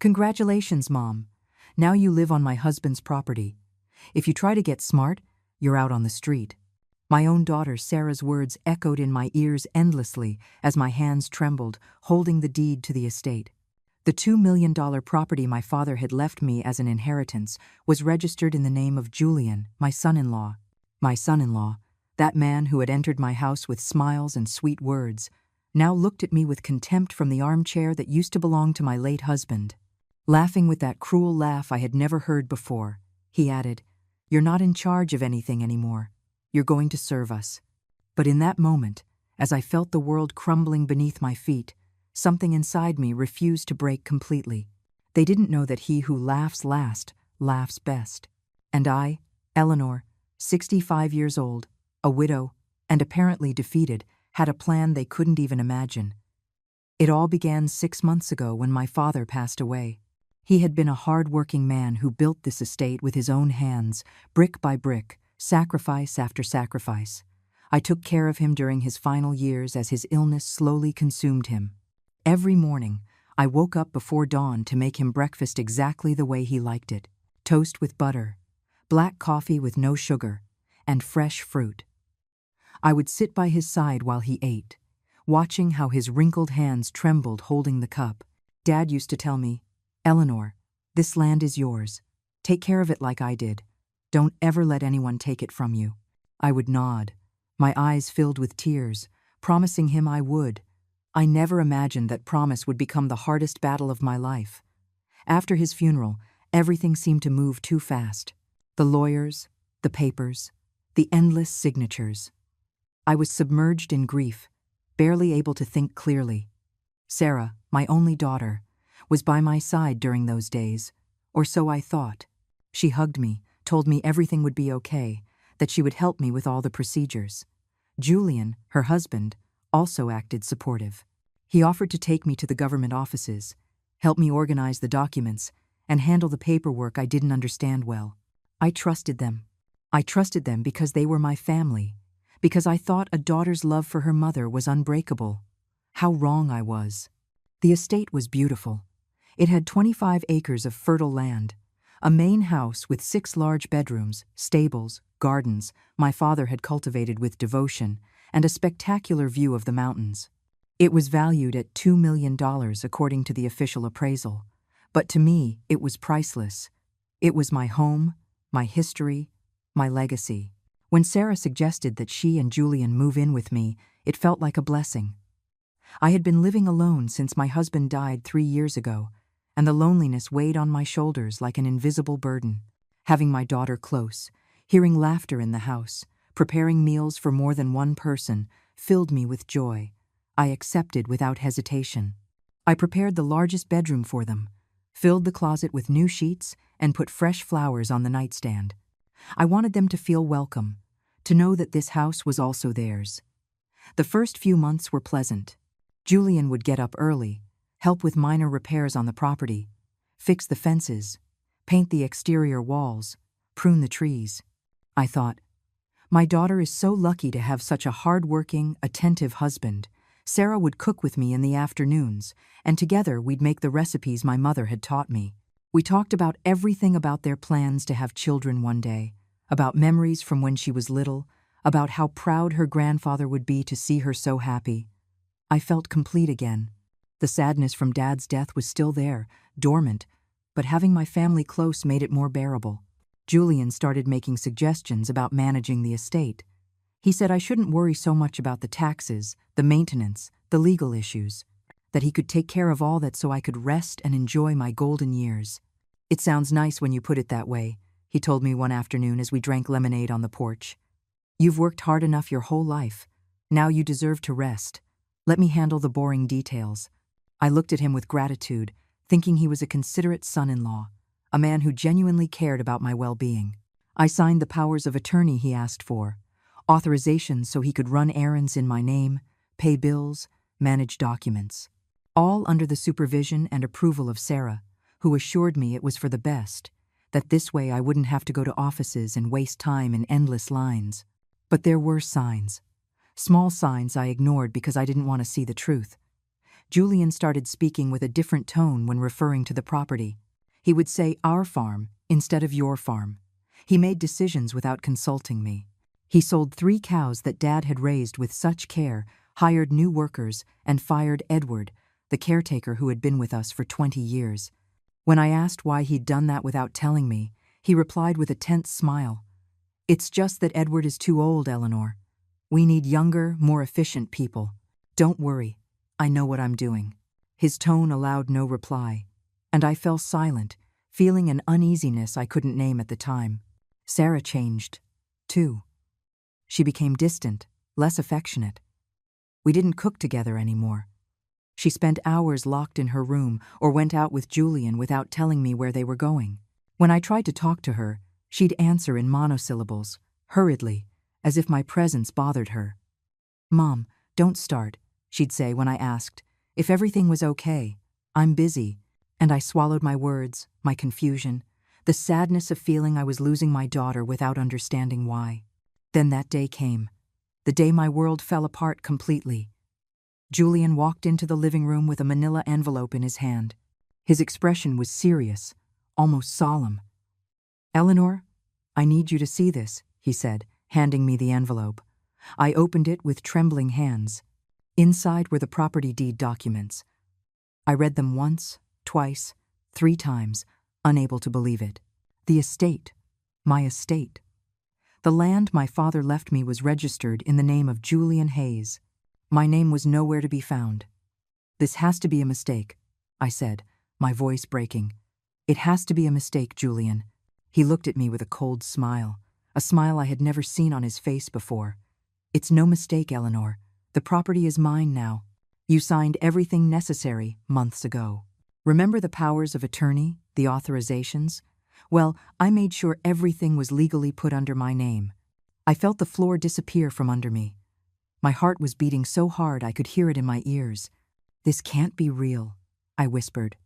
"Congratulations, Mom. Now you live on my husband's property. If you try to get smart, you're out on the street." My own daughter Sarah's words echoed in my ears endlessly as my hands trembled, holding the deed to the estate. The $2 million property my father had left me as an inheritance was registered in the name of Julian, my son-in-law. My son-in-law, that man who had entered my house with smiles and sweet words, now looked at me with contempt from the armchair that used to belong to my late husband. Laughing with that cruel laugh I had never heard before, he added, "You're not in charge of anything anymore. You're going to serve us." But in that moment, as I felt the world crumbling beneath my feet, something inside me refused to break completely. They didn't know that he who laughs last laughs best. And I, Eleanor, 65 years old, a widow, and apparently defeated, had a plan they couldn't even imagine. It all began 6 months ago when my father passed away. He had been a hard-working man who built this estate with his own hands, brick by brick, sacrifice after sacrifice. I took care of him during his final years as his illness slowly consumed him. Every morning, I woke up before dawn to make him breakfast exactly the way he liked it: toast with butter, black coffee with no sugar, and fresh fruit. I would sit by his side while he ate, watching how his wrinkled hands trembled holding the cup. Dad used to tell me, "Eleanor, this land is yours. Take care of it like I did. Don't ever let anyone take it from you." I would nod, my eyes filled with tears, promising him I would. I never imagined that promise would become the hardest battle of my life. After his funeral, everything seemed to move too fast. The lawyers, the papers, the endless signatures. I was submerged in grief, barely able to think clearly. Sarah, my only daughter, was by my side during those days, or so I thought. She hugged me, told me everything would be okay, that she would help me with all the procedures. Julian, her husband, also acted supportive. He offered to take me to the government offices, help me organize the documents, and handle the paperwork I didn't understand well. I trusted them. I trusted them because they were my family, because I thought a daughter's love for her mother was unbreakable. How wrong I was. The estate was beautiful. It had 25 acres of fertile land, a main house with 6 large bedrooms, stables, gardens my father had cultivated with devotion, and a spectacular view of the mountains. It was valued at $2 million according to the official appraisal, but to me it was priceless. It was my home, my history, my legacy. When Sarah suggested that she and Julian move in with me, it felt like a blessing. I had been living alone since my husband died 3 years ago, and the loneliness weighed on my shoulders like an invisible burden. Having my daughter close, hearing laughter in the house, preparing meals for more than one person, filled me with joy. I accepted without hesitation. I prepared the largest bedroom for them, filled the closet with new sheets, and put fresh flowers on the nightstand. I wanted them to feel welcome, to know that this house was also theirs. The first few months were pleasant. Julian would get up early, help with minor repairs on the property, fix the fences, paint the exterior walls, prune the trees. I thought, my daughter is so lucky to have such a hard-working, attentive husband. Sarah would cook with me in the afternoons, and together we'd make the recipes my mother had taught me. We talked about everything about their plans to have children one day, about memories from when she was little, about how proud her grandfather would be to see her so happy. I felt complete again. The sadness from Dad's death was still there, dormant, but having my family close made it more bearable. Julian started making suggestions about managing the estate. He said I shouldn't worry so much about the taxes, the maintenance, the legal issues, that he could take care of all that so I could rest and enjoy my golden years. "It sounds nice when you put it that way," he told me one afternoon as we drank lemonade on the porch. "You've worked hard enough your whole life. Now you deserve to rest. Let me handle the boring details." I looked at him with gratitude, thinking he was a considerate son-in-law, a man who genuinely cared about my well-being. I signed the powers of attorney he asked for, authorizations so he could run errands in my name, pay bills, manage documents. All under the supervision and approval of Sarah, who assured me it was for the best, that this way I wouldn't have to go to offices and waste time in endless lines. But there were signs. Small signs I ignored because I didn't want to see the truth. Julian started speaking with a different tone when referring to the property. He would say our farm instead of your farm. He made decisions without consulting me. He sold 3 cows that Dad had raised with such care, hired new workers, and fired Edward, the caretaker who had been with us for 20 years. When I asked why he'd done that without telling me, he replied with a tense smile. "It's just that Edward is too old, Eleanor. We need younger, more efficient people. Don't worry, I know what I'm doing." His tone allowed no reply, and I fell silent, feeling an uneasiness I couldn't name at the time. Sarah changed, too. She became distant, less affectionate. We didn't cook together anymore. She spent hours locked in her room or went out with Julian without telling me where they were going. When I tried to talk to her, she'd answer in monosyllables, hurriedly, as if my presence bothered her. "Mom, don't start," she'd say when I asked if everything was okay. "I'm busy," and I swallowed my words, my confusion, the sadness of feeling I was losing my daughter without understanding why. Then that day came, the day my world fell apart completely. Julian walked into the living room with a manila envelope in his hand. His expression was serious, almost solemn. "Eleanor, I need you to see this," he said, handing me the envelope. I opened it with trembling hands. Inside were the property deed documents. I read them once, twice, 3 times, unable to believe it. The estate, my estate. The land my father left me was registered in the name of Julian Hayes. My name was nowhere to be found. "This has to be a mistake," I said, my voice breaking. "It has to be a mistake, Julian." He looked at me with a cold smile, a smile I had never seen on his face before. "It's no mistake, Eleanor. The property is mine now. You signed everything necessary months ago. Remember the powers of attorney, the authorizations? Well, I made sure everything was legally put under my name." I felt the floor disappear from under me. My heart was beating so hard I could hear it in my ears. "This can't be real," I whispered,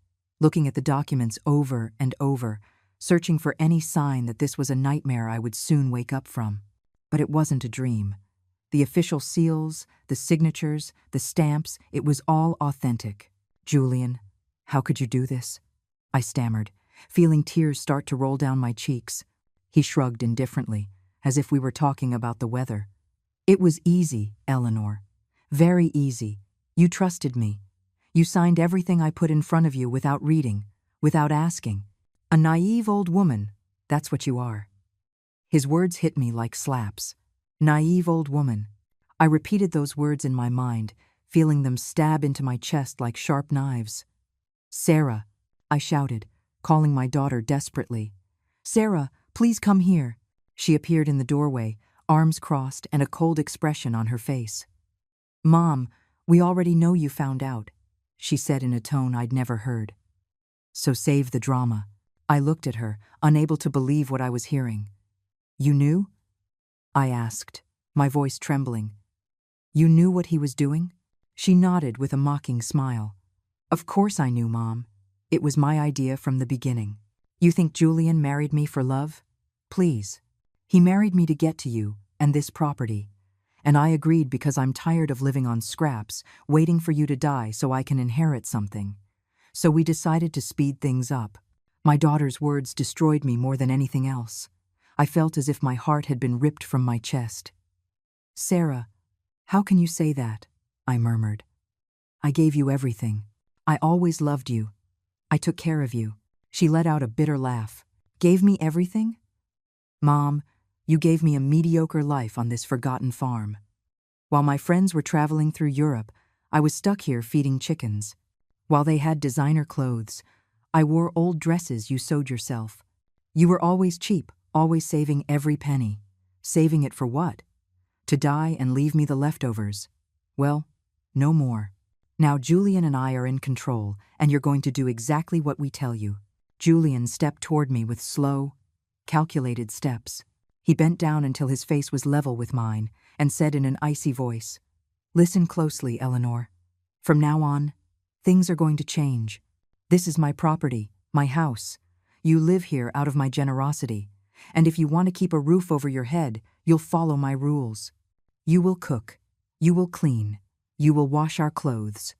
looking at the documents over and over, searching for any sign that this was a nightmare I would soon wake up from. But it wasn't a dream. The official seals, the signatures, the stamps, it was all authentic. "Julian, how could you do this?" I stammered, feeling tears start to roll down my cheeks. He shrugged indifferently, as if we were talking about the weather. "It was easy, Eleanor. Very easy. You trusted me. You signed everything I put in front of you without reading, without asking. A naive old woman, that's what you are." His words hit me like slaps. Naive old woman. I repeated those words in my mind, feeling them stab into my chest like sharp knives. "Sarah," I shouted, calling my daughter desperately. "Sarah, please come here." She appeared in the doorway, arms crossed and a cold expression on her face. "Mom, we already know you found out," she said in a tone I'd never heard. "So save the drama." I looked at her, unable to believe what I was hearing. "You knew?" I asked, my voice trembling. "You knew what he was doing?" She nodded with a mocking smile. "Of course I knew, Mom. It was my idea from the beginning. You think Julian married me for love? Please. He married me to get to you and this property. And I agreed because I'm tired of living on scraps, waiting for you to die so I can inherit something. So we decided to speed things up." My daughter's words destroyed me more than anything else. I felt as if my heart had been ripped from my chest. "Sarah, how can you say that?" I murmured. "I gave you everything. I always loved you. I took care of you." She let out a bitter laugh. "Gave me everything? Mom, you gave me a mediocre life on this forgotten farm. While my friends were traveling through Europe, I was stuck here feeding chickens. While they had designer clothes, I wore old dresses you sewed yourself. You were always cheap, always saving every penny. Saving it for what? To die and leave me the leftovers. Well, no more. Now Julian and I are in control, and you're going to do exactly what we tell you." Julian stepped toward me with slow, calculated steps. He bent down until his face was level with mine and said in an icy voice, "Listen closely, Eleanor. From now on, things are going to change. This is my property, my house. You live here out of my generosity, and if you want to keep a roof over your head, you'll follow my rules. You will cook. You will clean. You will wash our clothes.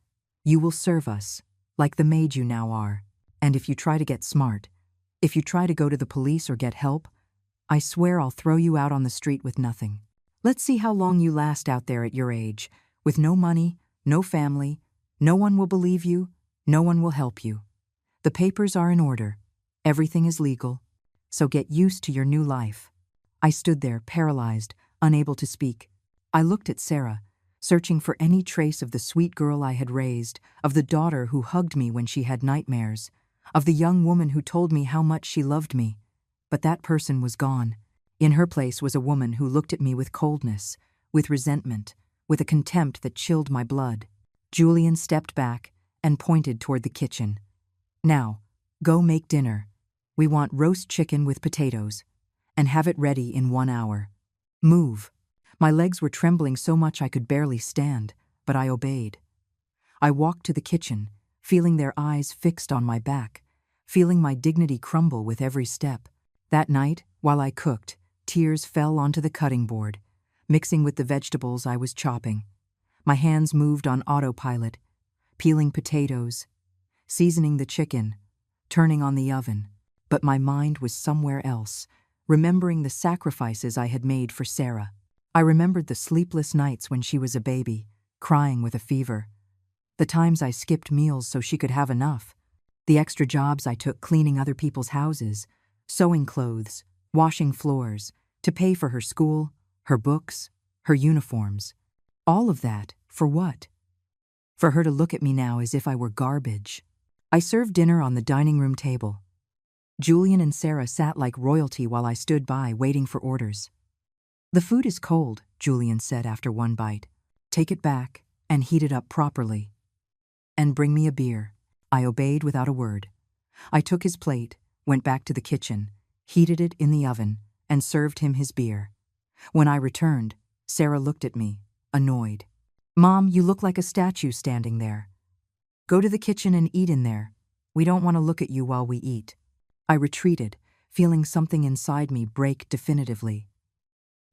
You will serve us, like the maid you now are. And if you try to get smart, if you try to go to the police or get help, I swear I'll throw you out on the street with nothing. Let's see how long you last out there at your age, with no money, no family, no one will believe you, no one will help you. The papers are in order, everything is legal, so get used to your new life. I stood there, paralyzed, unable to speak. I looked at Sarah, searching for any trace of the sweet girl I had raised, of the daughter who hugged me when she had nightmares, of the young woman who told me how much she loved me. But that person was gone. In her place was a woman who looked at me with coldness, with resentment, with a contempt that chilled my blood. Julian stepped back and pointed toward the kitchen. Now, go make dinner. We want roast chicken with potatoes, and have it ready in 1 hour. Move. My legs were trembling so much I could barely stand, but I obeyed. I walked to the kitchen, feeling their eyes fixed on my back, feeling my dignity crumble with every step. That night, while I cooked, tears fell onto the cutting board, mixing with the vegetables I was chopping. My hands moved on autopilot, peeling potatoes, seasoning the chicken, turning on the oven. But my mind was somewhere else, remembering the sacrifices I had made for Sarah. I remembered the sleepless nights when she was a baby, crying with a fever. The times I skipped meals so she could have enough. The extra jobs I took cleaning other people's houses, sewing clothes, washing floors, to pay for her school, her books, her uniforms. All of that, for what? For her to look at me now as if I were garbage. I served dinner on the dining room table. Julian and Sarah sat like royalty while I stood by waiting for orders. The food is cold, Julian said after one bite. Take it back and heat it up properly. And bring me a beer. I obeyed without a word. I took his plate, went back to the kitchen, heated it in the oven, and served him his beer. When I returned, Sarah looked at me, annoyed. Mom, you look like a statue standing there. Go to the kitchen and eat in there. We don't want to look at you while we eat. I retreated, feeling something inside me break definitively.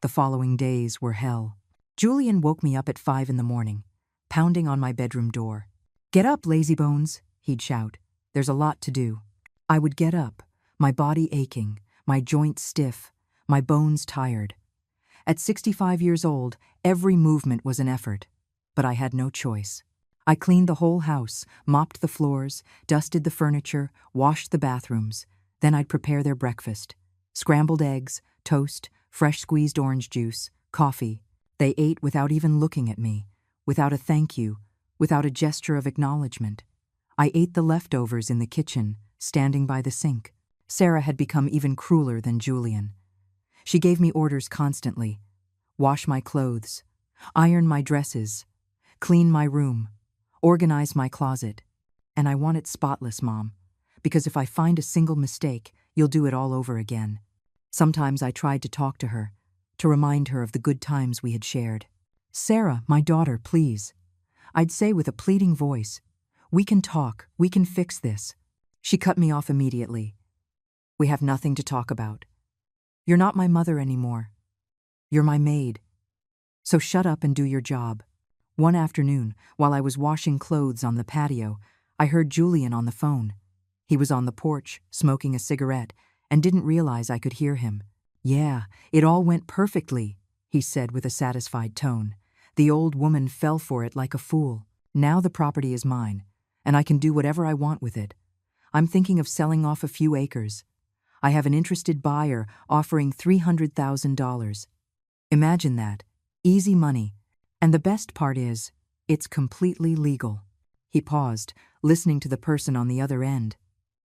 The following days were hell. Julian woke me up at 5 in the morning, pounding on my bedroom door. Get up, lazybones, he'd shout. There's a lot to do. I would get up, my body aching, my joints stiff, my bones tired. At 65 years old, every movement was an effort, but I had no choice. I cleaned the whole house, mopped the floors, dusted the furniture, washed the bathrooms. Then I'd prepare their breakfast. Scrambled eggs, toast, fresh squeezed orange juice, coffee. They ate without even looking at me, without a thank you, without a gesture of acknowledgement. I ate the leftovers in the kitchen, standing by the sink. Sarah had become even crueler than Julian. She gave me orders constantly. Wash my clothes, iron my dresses, clean my room, organize my closet. And I want it spotless, Mom, because if I find a single mistake, you'll do it all over again. Sometimes I tried to talk to her, to remind her of the good times we had shared. Sarah, my daughter, please. I'd say with a pleading voice, we can talk, we can fix this. She cut me off immediately. We have nothing to talk about. You're not my mother anymore. You're my maid. So shut up and do your job. One afternoon, while I was washing clothes on the patio, I heard Julian on the phone. He was on the porch, smoking a cigarette, and didn't realize I could hear him. Yeah, it all went perfectly, he said with a satisfied tone. The old woman fell for it like a fool. Now the property is mine, and I can do whatever I want with it. I'm thinking of selling off a few acres. I have an interested buyer offering $300,000. Imagine that. Easy money. And the best part is, it's completely legal. He paused, listening to the person on the other end.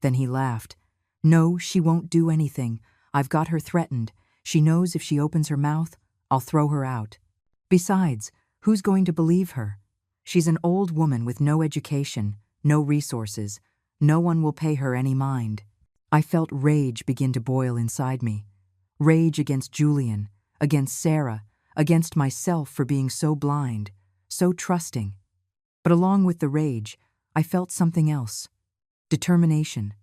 Then he laughed. No, she won't do anything. I've got her threatened. She knows if she opens her mouth, I'll throw her out. Besides, who's going to believe her? She's an old woman with no education, no resources. No one will pay her any mind. I felt rage begin to boil inside me. Rage against Julian, against Sarah, against myself for being so blind, so trusting. But along with the rage, I felt something else. Determination.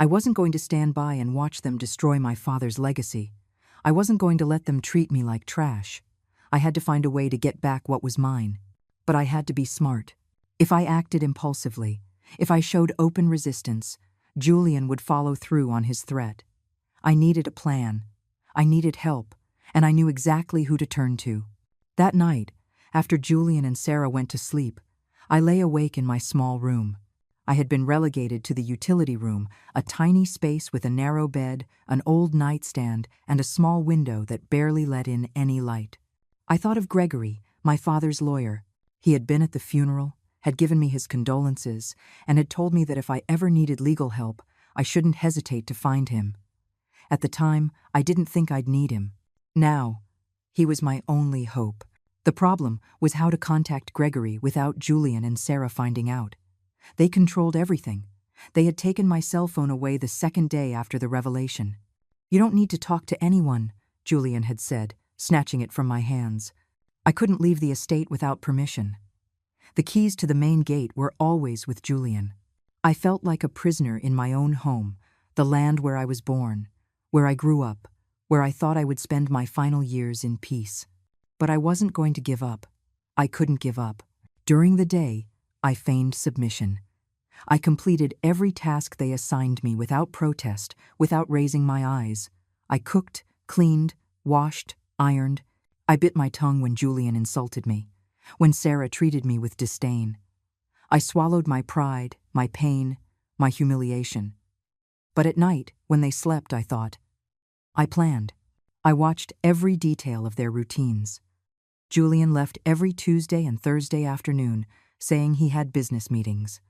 I wasn't going to stand by and watch them destroy my father's legacy. I wasn't going to let them treat me like trash. I had to find a way to get back what was mine. But I had to be smart. If I acted impulsively, if I showed open resistance, Julian would follow through on his threat. I needed a plan. I needed help, and I knew exactly who to turn to. That night, after Julian and Sarah went to sleep, I lay awake in my small room. I had been relegated to the utility room, a tiny space with a narrow bed, an old nightstand, and a small window that barely let in any light. I thought of Gregory, my father's lawyer. He had been at the funeral, had given me his condolences, and had told me that if I ever needed legal help, I shouldn't hesitate to find him. At the time, I didn't think I'd need him. Now, he was my only hope. The problem was how to contact Gregory without Julian and Sarah finding out. They controlled everything. They had taken my cell phone away the second day after the revelation. "You don't need to talk to anyone," Julian had said, snatching it from my hands. I couldn't leave the estate without permission. The keys to the main gate were always with Julian. I felt like a prisoner in my own home, the land where I was born, where I grew up, where I thought I would spend my final years in peace. But I wasn't going to give up. I couldn't give up. During the day, I feigned submission. I completed every task they assigned me without protest, without raising my eyes. I cooked, cleaned, washed, ironed. I bit my tongue when Julian insulted me, when Sarah treated me with disdain. I swallowed my pride, my pain, my humiliation. But at night, when they slept, I thought. I planned. I watched every detail of their routines. Julian left every Tuesday and Thursday afternoon, saying he had business meetings.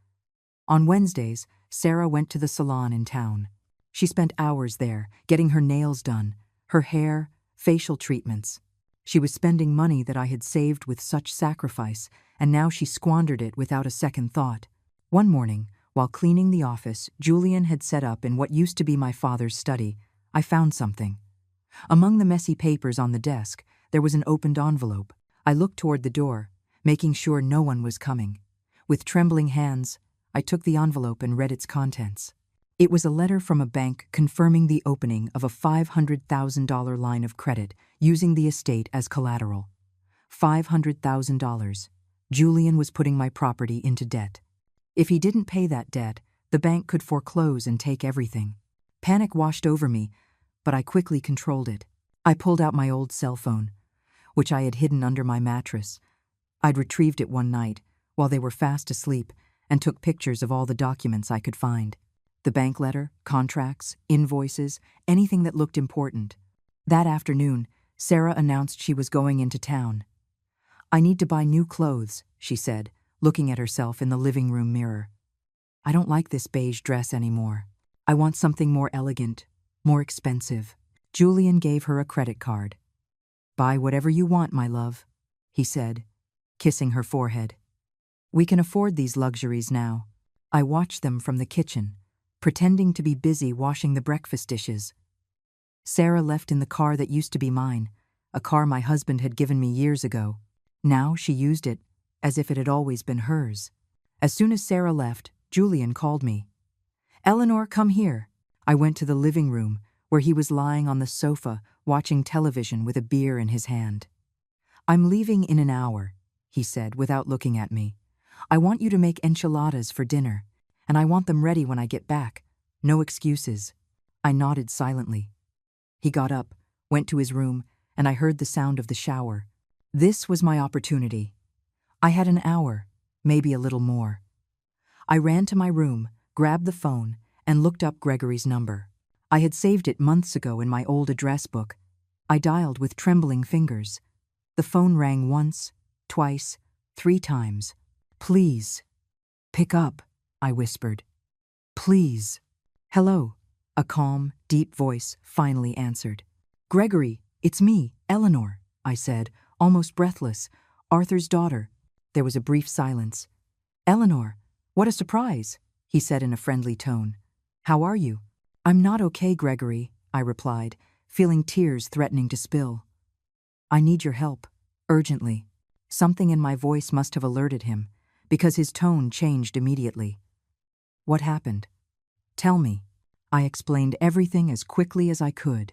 On Wednesdays, Sarah went to the salon in town. She spent hours there, getting her nails done, her hair, facial treatments. She was spending money that I had saved with such sacrifice, and now she squandered it without a second thought. One morning, while cleaning the office Julian had set up in what used to be my father's study, I found something. Among the messy papers on the desk, there was an opened envelope. I looked toward the door, making sure no one was coming. With trembling hands, I took the envelope and read its contents. It was a letter from a bank confirming the opening of a $500,000 line of credit using the estate as collateral. $500,000. Julian was putting my property into debt. If he didn't pay that debt, the bank could foreclose and take everything. Panic washed over me, but I quickly controlled it. I pulled out my old cell phone, which I had hidden under my mattress. I'd retrieved it one night, while they were fast asleep, and took pictures of all the documents I could find. The bank letter, contracts, invoices, anything that looked important. That afternoon, Sarah announced she was going into town. "I need to buy new clothes," she said, looking at herself in the living room mirror. "I don't like this beige dress anymore. I want something more elegant, more expensive." Julian gave her a credit card. "Buy whatever you want, my love," he said, kissing her forehead. "We can afford these luxuries now." I watched them from the kitchen, pretending to be busy washing the breakfast dishes. Sarah left in the car that used to be mine, a car my husband had given me years ago. Now she used it as if it had always been hers. As soon as Sarah left, Julian called me. "Eleanor, come here." I went to the living room, where he was lying on the sofa, watching television with a beer in his hand. "I'm leaving in an hour," he said without looking at me. "I want you to make enchiladas for dinner, and I want them ready when I get back. No excuses." I nodded silently. He got up, went to his room, and I heard the sound of the shower. This was my opportunity. I had an hour, maybe a little more. I ran to my room, grabbed the phone, and looked up Gregory's number. I had saved it months ago in my old address book. I dialed with trembling fingers. The phone rang once, twice, 3 times. "Please, pick up," I whispered. "Please." "Hello," a calm, deep voice finally answered. "Gregory, it's me, Eleanor," I said, almost breathless. "Arthur's daughter." There was a brief silence. "Eleanor, what a surprise," he said in a friendly tone. "How are you?" "I'm not okay, Gregory," I replied, feeling tears threatening to spill. "I need your help, urgently." Something in my voice must have alerted him, because his tone changed immediately. "What happened? Tell me." I explained everything as quickly as I could.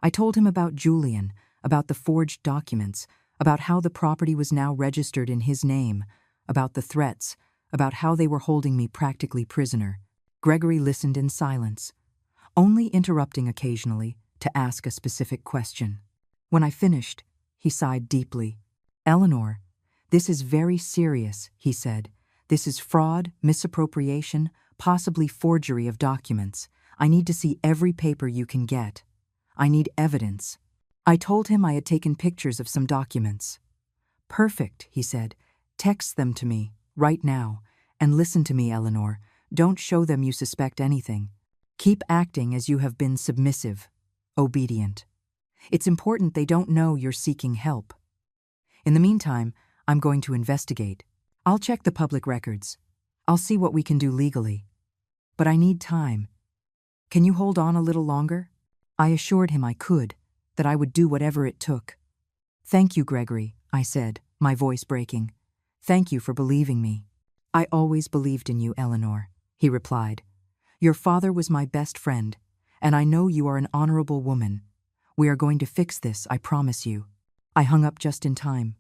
I told him about Julian, about the forged documents, about how the property was now registered in his name, about the threats, about how they were holding me practically prisoner. Gregory listened in silence, only interrupting occasionally to ask a specific question. When I finished, he sighed deeply. "Eleanor, this is very serious," he said. "This is fraud, misappropriation, possibly forgery of documents. I need to see every paper you can get. I need evidence." I told him I had taken pictures of some documents. "Perfect," he said. "Text them to me, right now. And listen to me, Eleanor. Don't show them you suspect anything. Keep acting as you have been submissive, obedient. It's important they don't know you're seeking help. In the meantime, I'm going to investigate. I'll check the public records. I'll see what we can do legally. But I need time. Can you hold on a little longer?" I assured him I could, that I would do whatever it took. "Thank you, Gregory," I said, my voice breaking. "Thank you for believing me." "I always believed in you, Eleanor," he replied. "Your father was my best friend, and I know you are an honorable woman. We are going to fix this, I promise you." I hung up just in time.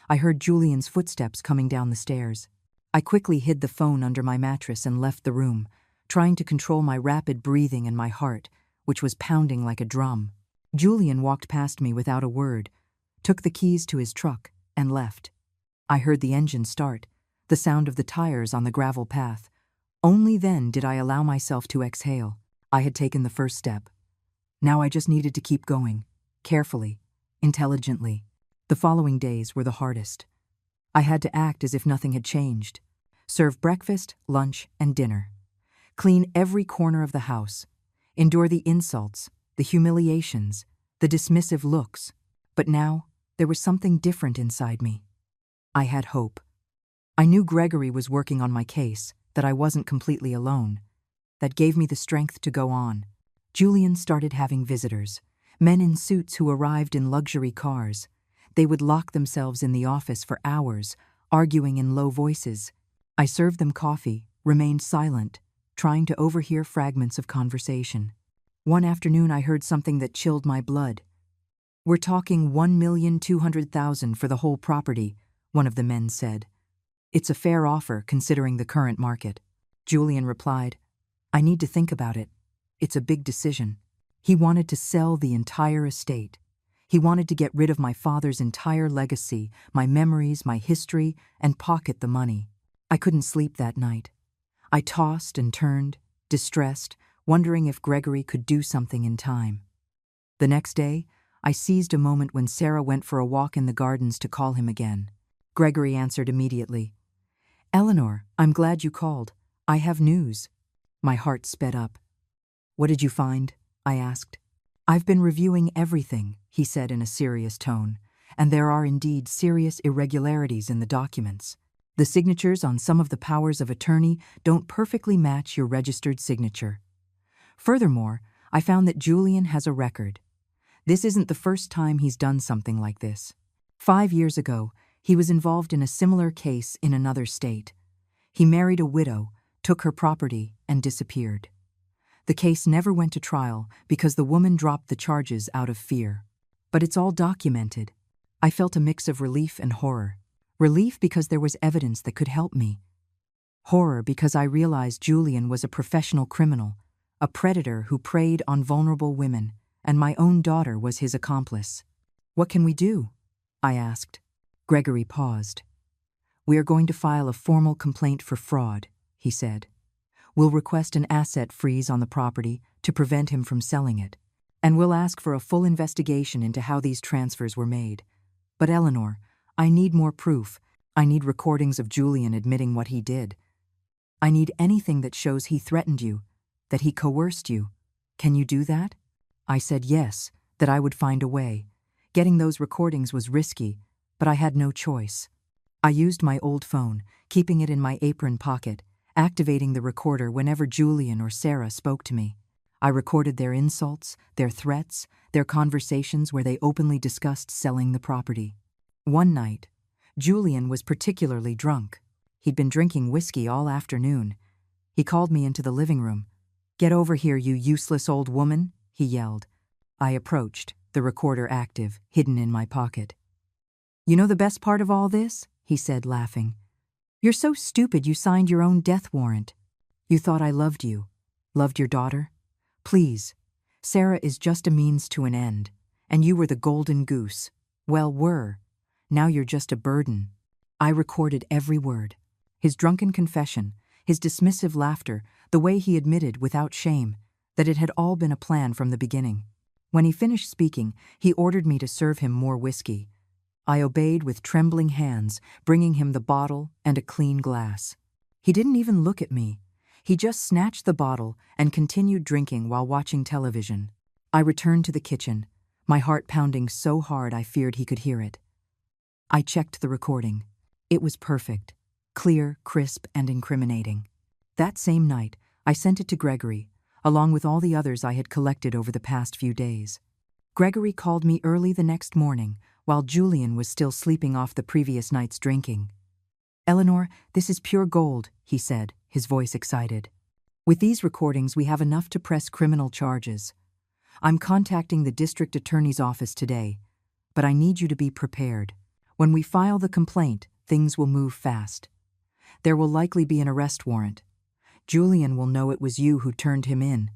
I heard Julian's footsteps coming down the stairs. I quickly hid the phone under my mattress and left the room, trying to control my rapid breathing and my heart, which was pounding like a drum. Julian walked past me without a word, took the keys to his truck, and left. I heard the engine start, the sound of the tires on the gravel path. Only then did I allow myself to exhale. I had taken the first step. Now I just needed to keep going, carefully, intelligently. The following days were the hardest. I had to act as if nothing had changed. Serve breakfast, lunch, and dinner. Clean every corner of the house. Endure the insults, the humiliations, the dismissive looks. But now, there was something different inside me. I had hope. I knew Gregory was working on my case, that I wasn't completely alone. That gave me the strength to go on. Julian started having visitors, men in suits who arrived in luxury cars. They would lock themselves in the office for hours, arguing in low voices. I served them coffee, remained silent, trying to overhear fragments of conversation. One afternoon I heard something that chilled my blood. "We're talking $1,200,000 for the whole property," one of the men said. "It's a fair offer considering the current market." Julian replied, "I need to think about it. It's a big decision." He wanted to sell the entire estate. He wanted to get rid of my father's entire legacy, my memories, my history, and pocket the money. I couldn't sleep that night. I tossed and turned, distressed, wondering if Gregory could do something in time. The next day, I seized a moment when Sarah went for a walk in the gardens to call him again. Gregory answered immediately. "Eleanor, I'm glad you called. I have news." My heart sped up. "What did you find?" I asked. "I've been reviewing everything," he said in a serious tone, "and there are indeed serious irregularities in the documents. The signatures on some of the powers of attorney don't perfectly match your registered signature. Furthermore, I found that Julian has a record. This isn't the first time he's done something like this. 5 years ago, he was involved in a similar case in another state. He married a widow, took her property, and disappeared. The case never went to trial because the woman dropped the charges out of fear. But it's all documented. I felt a mix of relief and horror. Relief because there was evidence that could help me. Horror because I realized Julian was a professional criminal, a predator who preyed on vulnerable women, and my own daughter was his accomplice. "What can we do?" I asked. Gregory paused. "We are going to file a formal complaint for fraud," he said. "We'll request an asset freeze on the property to prevent him from selling it. And we'll ask for a full investigation into how these transfers were made. But Eleanor, I need more proof. I need recordings of Julian admitting what he did. I need anything that shows he threatened you, that he coerced you. Can you do that?" I said yes, that I would find a way. Getting those recordings was risky, but I had no choice. I used my old phone, keeping it in my apron pocket, activating the recorder whenever Julian or Sarah spoke to me. I recorded their insults, their threats, their conversations where they openly discussed selling the property. One night, Julian was particularly drunk. He'd been drinking whiskey all afternoon. He called me into the living room. "Get over here, you useless old woman," he yelled. I approached, the recorder active, hidden in my pocket. "You know the best part of all this?" he said, laughing. You're so stupid you signed your own death warrant. You thought I loved you. Loved your daughter? Please. Sarah is just a means to an end. And you were the golden goose. Well, were. Now you're just a burden. I recorded every word. His drunken confession, his dismissive laughter, the way he admitted without shame that it had all been a plan from the beginning. When he finished speaking, he ordered me to serve him more whiskey. I obeyed with trembling hands, bringing him the bottle and a clean glass. He didn't even look at me. He just snatched the bottle and continued drinking while watching television. I returned to the kitchen, my heart pounding so hard I feared he could hear it. I checked the recording. It was perfect, clear, crisp, and incriminating. That same night, I sent it to Gregory, along with all the others I had collected over the past few days. Gregory called me early the next morning, while Julian was still sleeping off the previous night's drinking. "Eleanor, this is pure gold," he said, his voice excited. "With these recordings, we have enough to press criminal charges. I'm contacting the district attorney's office today, but I need you to be prepared. When we file the complaint, things will move fast. There will likely be an arrest warrant. Julian will know it was you who turned him in.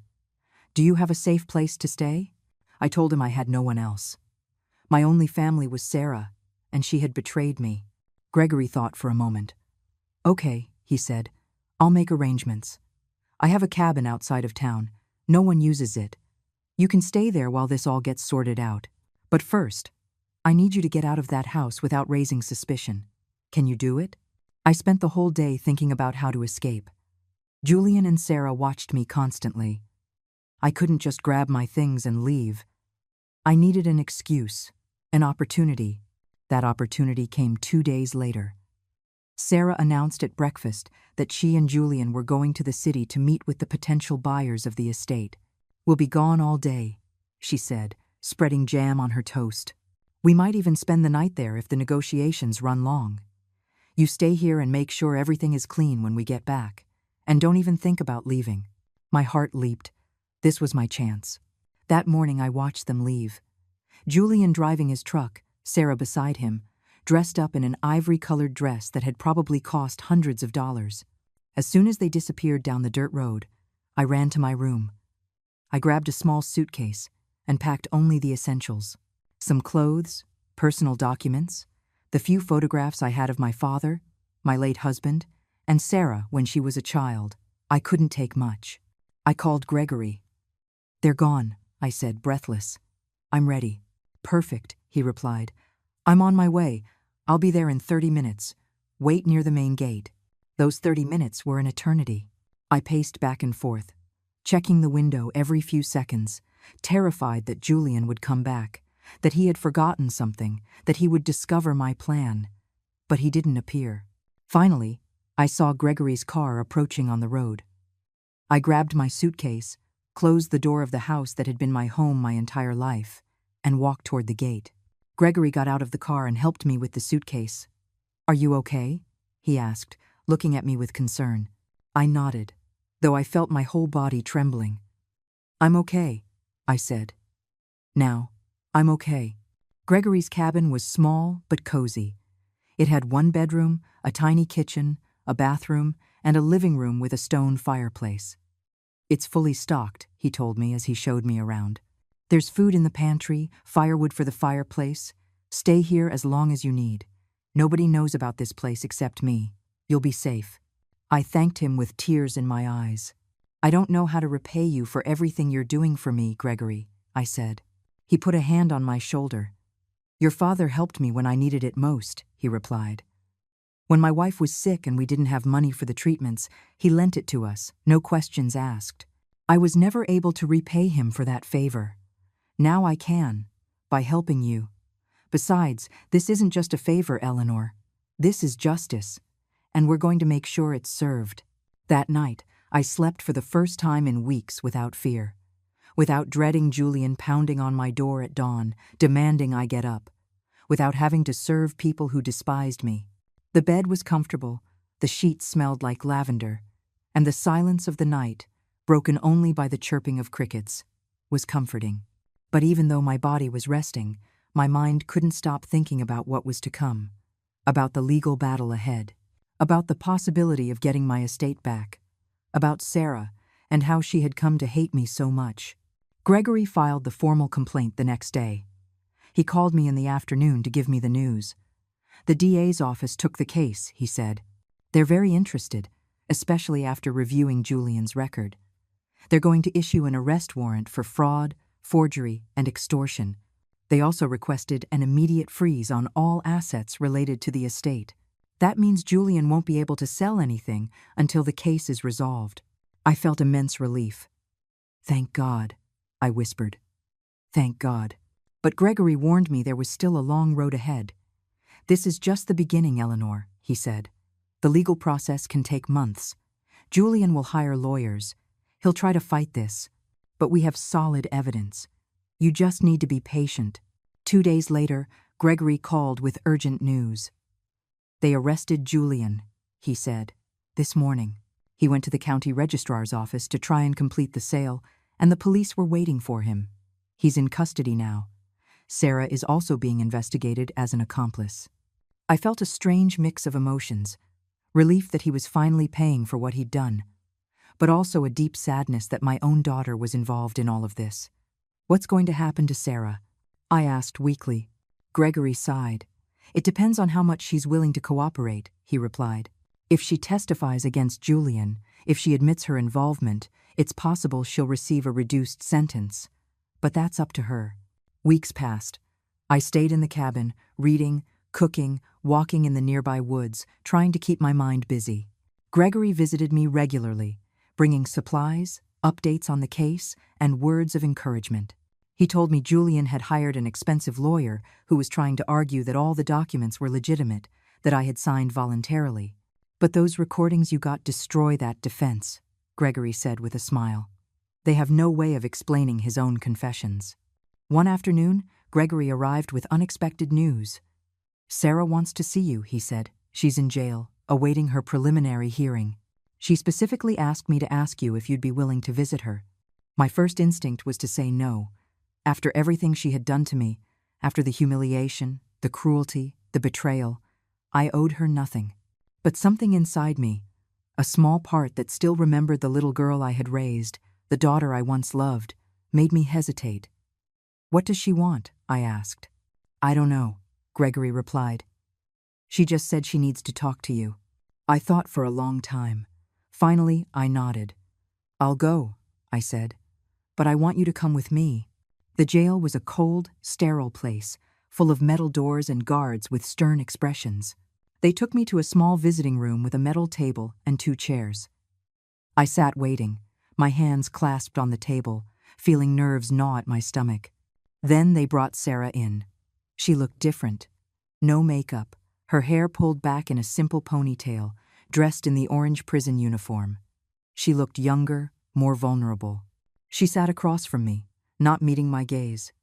Do you have a safe place to stay?" I told him I had no one else. My only family was Sarah, and she had betrayed me. Gregory thought for a moment. "Okay," he said. "I'll make arrangements. I have a cabin outside of town. No one uses it. You can stay there while this all gets sorted out. But first, I need you to get out of that house without raising suspicion. Can you do it?" I spent the whole day thinking about how to escape. Julian and Sarah watched me constantly. I couldn't just grab my things and leave. I needed an excuse, an opportunity. That opportunity came 2 days later. Sarah announced at breakfast that she and Julian were going to the city to meet with the potential buyers of the estate. "We'll be gone all day," she said, spreading jam on her toast. "We might even spend the night there if the negotiations run long. You stay here and make sure everything is clean when we get back. And don't even think about leaving." My heart leaped. This was my chance. That morning I watched them leave. Julian driving his truck, Sarah beside him, dressed up in an ivory-colored dress that had probably cost hundreds of dollars. As soon as they disappeared down the dirt road, I ran to my room. I grabbed a small suitcase and packed only the essentials. Some clothes, personal documents, the few photographs I had of my father, my late husband, and Sarah when she was a child. I couldn't take much. I called Gregory. "They're gone," I said, breathless. "I'm ready." "Perfect," he replied. "I'm on my way. I'll be there in 30 minutes. Wait near the main gate." Those 30 minutes were an eternity. I paced back and forth, checking the window every few seconds, terrified that Julian would come back, that he had forgotten something, that he would discover my plan. But he didn't appear. Finally, I saw Gregory's car approaching on the road. I grabbed my suitcase, closed the door of the house that had been my home my entire life, and walked toward the gate. Gregory got out of the car and helped me with the suitcase. "Are you okay?" he asked, looking at me with concern. I nodded, though I felt my whole body trembling. "I'm okay," I said. "Now, I'm okay." Gregory's cabin was small but cozy. It had one bedroom, a tiny kitchen, a bathroom, and a living room with a stone fireplace. "It's fully stocked," he told me as he showed me around. "There's food in the pantry, firewood for the fireplace. Stay here as long as you need. Nobody knows about this place except me. You'll be safe." I thanked him with tears in my eyes. "I don't know how to repay you for everything you're doing for me, Gregory," I said. He put a hand on my shoulder. "Your father helped me when I needed it most," he replied. "When my wife was sick and we didn't have money for the treatments, he lent it to us, no questions asked. I was never able to repay him for that favor. Now I can, by helping you. Besides, this isn't just a favor, Eleanor. This is justice, and we're going to make sure it's served." That night, I slept for the first time in weeks without fear, without dreading Julian pounding on my door at dawn, demanding I get up, without having to serve people who despised me. The bed was comfortable, the sheets smelled like lavender, and the silence of the night, broken only by the chirping of crickets, was comforting. But even though my body was resting, my mind couldn't stop thinking about what was to come, about the legal battle ahead. about the possibility of getting my estate back, about Sarah and how she had come to hate me so much. Gregory filed the formal complaint the next day. He called me in the afternoon to give me the news. The DA's office took the case, he said. They're very interested, especially after reviewing Julian's record. They're going to issue an arrest warrant for fraud, forgery, and extortion. They also requested an immediate freeze on all assets related to the estate. That means Julian won't be able to sell anything until the case is resolved. I felt immense relief. Thank God, I whispered. Thank God. But Gregory warned me there was still a long road ahead. This is just the beginning, Eleanor, he said. The legal process can take months. Julian will hire lawyers. He'll try to fight this. But we have solid evidence. You just need to be patient. 2 days later, Gregory called with urgent news. They arrested Julian, he said, this morning. He went to the county registrar's office to try and complete the sale, and the police were waiting for him. He's in custody now. Sarah is also being investigated as an accomplice. I felt a strange mix of emotions, relief that he was finally paying for what he'd done, but also a deep sadness that my own daughter was involved in all of this. What's going to happen to Sarah? I asked weakly. Gregory sighed. It depends on how much she's willing to cooperate, he replied. If she testifies against Julian, if she admits her involvement, it's possible she'll receive a reduced sentence. But that's up to her. Weeks passed. I stayed in the cabin, reading, cooking, walking in the nearby woods, trying to keep my mind busy. Gregory visited me regularly, bringing supplies, updates on the case, and words of encouragement. He told me Julian had hired an expensive lawyer who was trying to argue that all the documents were legitimate, that I had signed voluntarily. But those recordings you got destroy that defense, Gregory said with a smile. They have no way of explaining his own confessions. One afternoon, Gregory arrived with unexpected news. Sarah wants to see you, he said. She's in jail, awaiting her preliminary hearing. She specifically asked me to ask you if you'd be willing to visit her. My first instinct was to say no. After everything she had done to me, after the humiliation, the cruelty, the betrayal, I owed her nothing. But something inside me, a small part that still remembered the little girl I had raised, the daughter I once loved, made me hesitate. What does she want? I asked. I don't know, Gregory replied. She just said she needs to talk to you. I thought for a long time. Finally, I nodded. I'll go, I said. But I want you to come with me. The jail was a cold, sterile place, full of metal doors and guards with stern expressions. They took me to a small visiting room with a metal table and 2 chairs. I sat waiting, my hands clasped on the table, feeling nerves gnaw at my stomach. Then they brought Sarah in. She looked different. No makeup, her hair pulled back in a simple ponytail, dressed in the orange prison uniform. She looked younger, more vulnerable. She sat across from me, not meeting my gaze.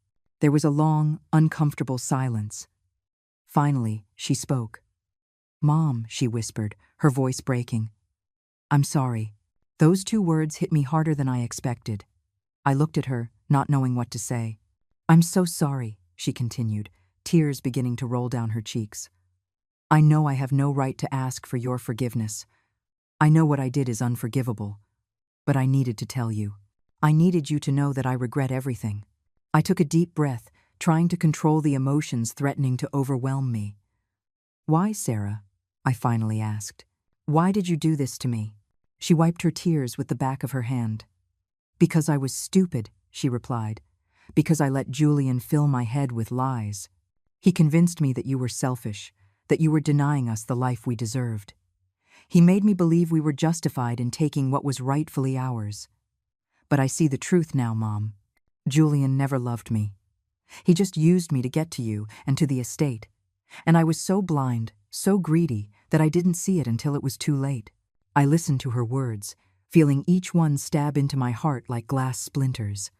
There was a long, uncomfortable silence. Finally, she spoke. Mom, she whispered, her voice breaking. I'm sorry. Those 2 words hit me harder than I expected. I looked at her, not knowing what to say. I'm so sorry, she continued, tears beginning to roll down her cheeks. I know I have no right to ask for your forgiveness. I know what I did is unforgivable. But I needed to tell you. I needed you to know that I regret everything. I took a deep breath, trying to control the emotions threatening to overwhelm me. Why, Sarah? I finally asked. Why did you do this to me? She wiped her tears with the back of her hand. Because I was stupid, she replied. Because I let Julian fill my head with lies. He convinced me that you were selfish, that you were denying us the life we deserved. He made me believe we were justified in taking what was rightfully ours. But I see the truth now, Mom. Julian never loved me. He just used me to get to you and to the estate. And I was so blind, so greedy, that I didn't see it until it was too late. I listened to her words, feeling each one stab into my heart like glass splinters.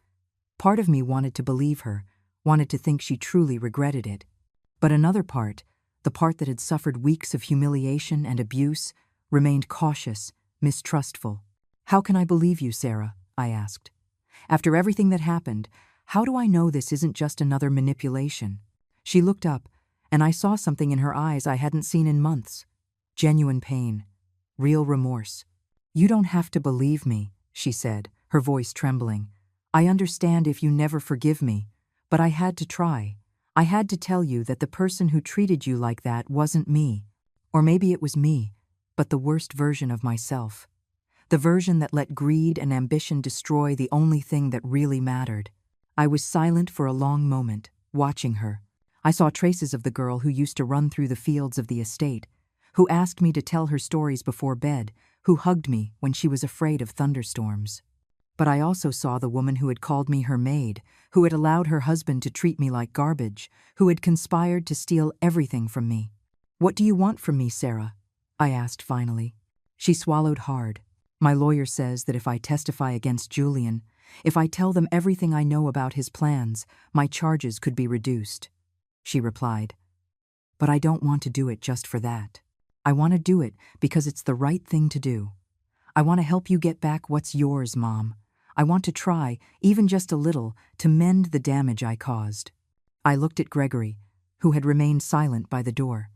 Part of me wanted to believe her, wanted to think she truly regretted it. But another part, the part that had suffered weeks of humiliation and abuse, remained cautious, mistrustful. How can I believe you, Sarah? I asked. After everything that happened, how do I know this isn't just another manipulation? She looked up, and I saw something in her eyes I hadn't seen in months. genuine pain, real remorse. "You don't have to believe me," she said, her voice trembling. "I understand if you never forgive me, but I had to try. I had to tell you that the person who treated you like that wasn't me. Or maybe it was me, but the worst version of myself. The version that let greed and ambition destroy the only thing that really mattered." I was silent for a long moment, watching her. I saw traces of the girl who used to run through the fields of the estate, who asked me to tell her stories before bed, who hugged me when she was afraid of thunderstorms. But I also saw the woman who had called me her maid, who had allowed her husband to treat me like garbage, who had conspired to steal everything from me. "What do you want from me, Sarah?" I asked finally. She swallowed hard. "My lawyer says that if I testify against Julian, if I tell them everything I know about his plans, my charges could be reduced," she replied. "But I don't want to do it just for that. I want to do it because it's the right thing to do. I want to help you get back what's yours, Mom. I want to try, even just a little, to mend the damage I caused." I looked at Gregory, who had remained silent by the door.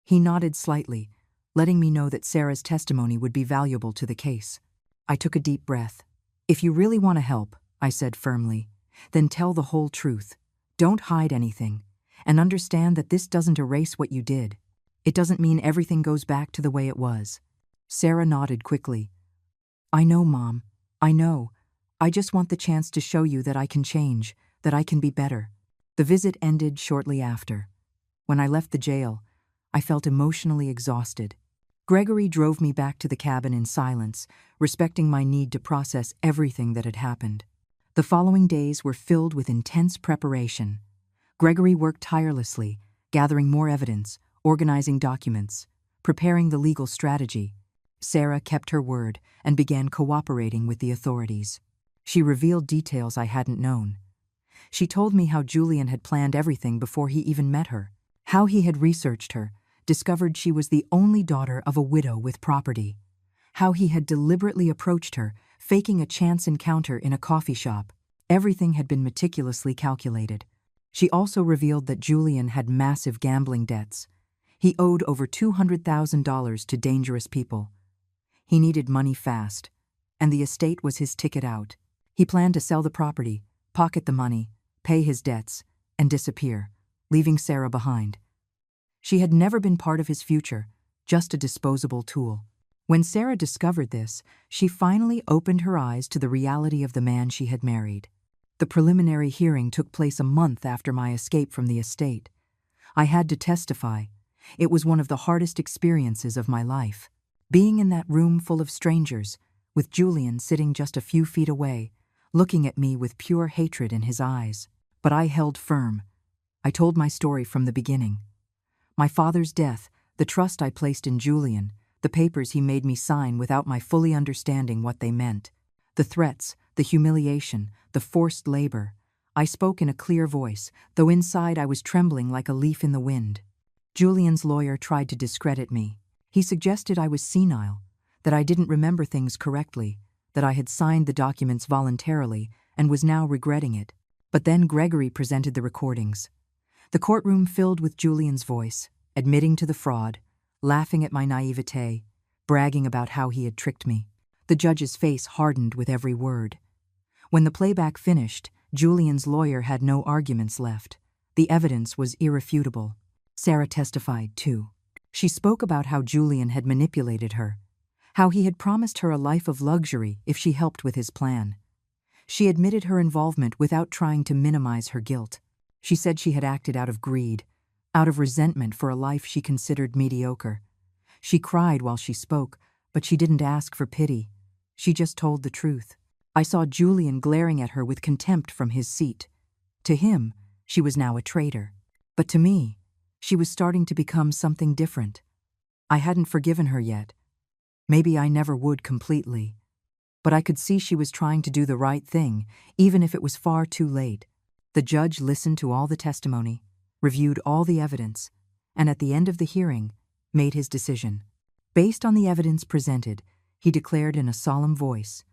He nodded slightly, letting me know that Sarah's testimony would be valuable to the case. I took a deep breath. "If you really want to help," I said firmly, "then tell the whole truth. Don't hide anything, and understand that this doesn't erase what you did. It doesn't mean everything goes back to the way it was." Sarah nodded quickly. "I know, Mom. I know. I just want the chance to show you that I can change, that I can be better." The visit ended shortly after. When I left the jail, I felt emotionally exhausted. Gregory drove me back to the cabin in silence, respecting my need to process everything that had happened. The following days were filled with intense preparation. Gregory worked tirelessly, gathering more evidence, organizing documents, preparing the legal strategy. Sarah kept her word and began cooperating with the authorities. She revealed details I hadn't known. She told me how Julian had planned everything before he even met her, how he had researched her, discovered she was the only daughter of a widow with property, how he had deliberately approached her, faking a chance encounter in a coffee shop. Everything had been meticulously calculated. She also revealed that Julian had massive gambling debts. He owed over $200,000 to dangerous people. He needed money fast, and the estate was his ticket out. He planned to sell the property, pocket the money, pay his debts, and disappear, leaving Sarah behind. She had never been part of his future, just a disposable tool. When Sarah discovered this, she finally opened her eyes to the reality of the man she had married. The preliminary hearing took place a month after my escape from the estate. I had to testify. It was one of the hardest experiences of my life. Being in that room full of strangers, with Julian sitting just a few feet away, looking at me with pure hatred in his eyes. But I held firm. I told my story from the beginning. My father's death, the trust I placed in Julian, the papers he made me sign without my fully understanding what they meant, the threats, the humiliation, the forced labor. I spoke in a clear voice, though inside I was trembling like a leaf in the wind. Julian's lawyer tried to discredit me. He suggested I was senile, that I didn't remember things correctly, that I had signed the documents voluntarily and was now regretting it. But then Gregory presented the recordings. The courtroom filled with Julian's voice, admitting to the fraud, laughing at my naivete, bragging about how he had tricked me. The judge's face hardened with every word. When the playback finished, Julian's lawyer had no arguments left. The evidence was irrefutable. Sarah testified, too. She spoke about how Julian had manipulated her, how he had promised her a life of luxury if she helped with his plan. She admitted her involvement without trying to minimize her guilt. She said she had acted out of greed, out of resentment for a life she considered mediocre. She cried while she spoke, but she didn't ask for pity. She just told the truth. I saw Julian glaring at her with contempt from his seat. To him, she was now a traitor. But to me, she was starting to become something different. I hadn't forgiven her yet. Maybe I never would completely. But I could see she was trying to do the right thing, even if it was far too late. The judge listened to all the testimony, reviewed all the evidence, and at the end of the hearing, made his decision. Based on the evidence presented, he declared in a solemn voice,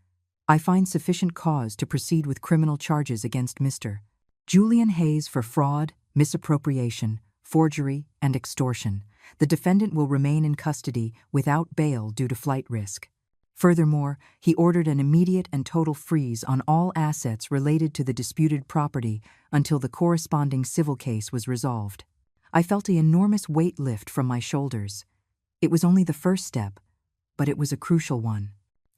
"I find sufficient cause to proceed with criminal charges against Mr. Julian Hayes for fraud, misappropriation, forgery, and extortion, The defendant will remain in custody without bail due to flight risk. Furthermore, he ordered an immediate and total freeze on all assets related to the disputed property until the corresponding civil case was resolved. I felt an enormous weight lift from my shoulders. It was only the first step, but it was a crucial one.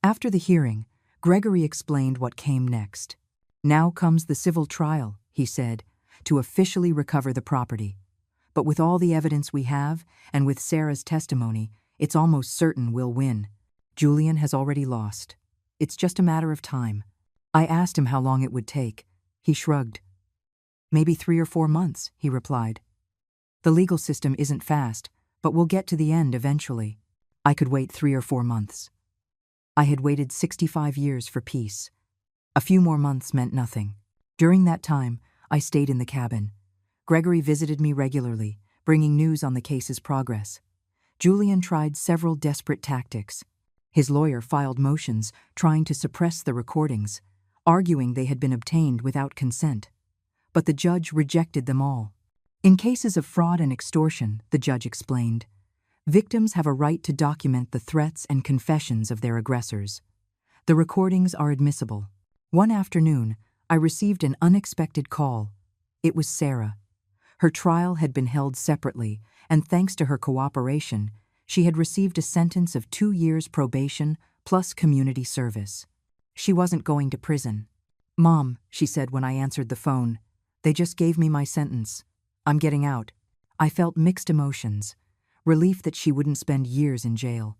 After the hearing, Gregory explained what came next. "Now comes the civil trial," he said, "to officially recover the property. But with all the evidence we have, and with Sarah's testimony, it's almost certain we'll win. Julian has already lost. It's just a matter of time." I asked him how long it would take. He shrugged. "Maybe 3 or 4 months," he replied. "The legal system isn't fast, but we'll get to the end eventually." I could wait 3 or 4 months. I had waited 65 years for peace. A few more months meant nothing. During that time, I stayed in the cabin. Gregory visited me regularly, bringing news on the case's progress. Julian tried several desperate tactics. His lawyer filed motions trying to suppress the recordings, arguing they had been obtained without consent. But the judge rejected them all. "In cases of fraud and extortion," the judge explained, "victims have a right to document the threats and confessions of their aggressors. The recordings are admissible." One afternoon, I received an unexpected call. It was Sarah. Her trial had been held separately, and thanks to her cooperation, she had received a sentence of 2 years probation plus community service. She wasn't going to prison. "Mom," she said when I answered the phone, "they just gave me my sentence. I'm getting out." I felt mixed emotions. Relief that she wouldn't spend years in jail.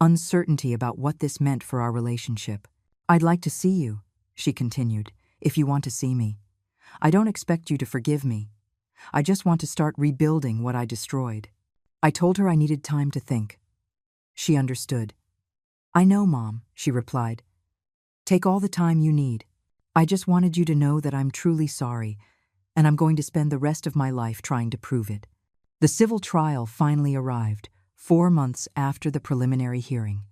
Uncertainty about what this meant for our relationship. "I'd like to see you," she continued, "if you want to see me. I don't expect you to forgive me. I just want to start rebuilding what I destroyed." I told her I needed time to think. She understood. "I know, Mom," she replied. "Take all the time you need. I just wanted you to know that I'm truly sorry, and I'm going to spend the rest of my life trying to prove it." The civil trial finally arrived, 4 months after the preliminary hearing.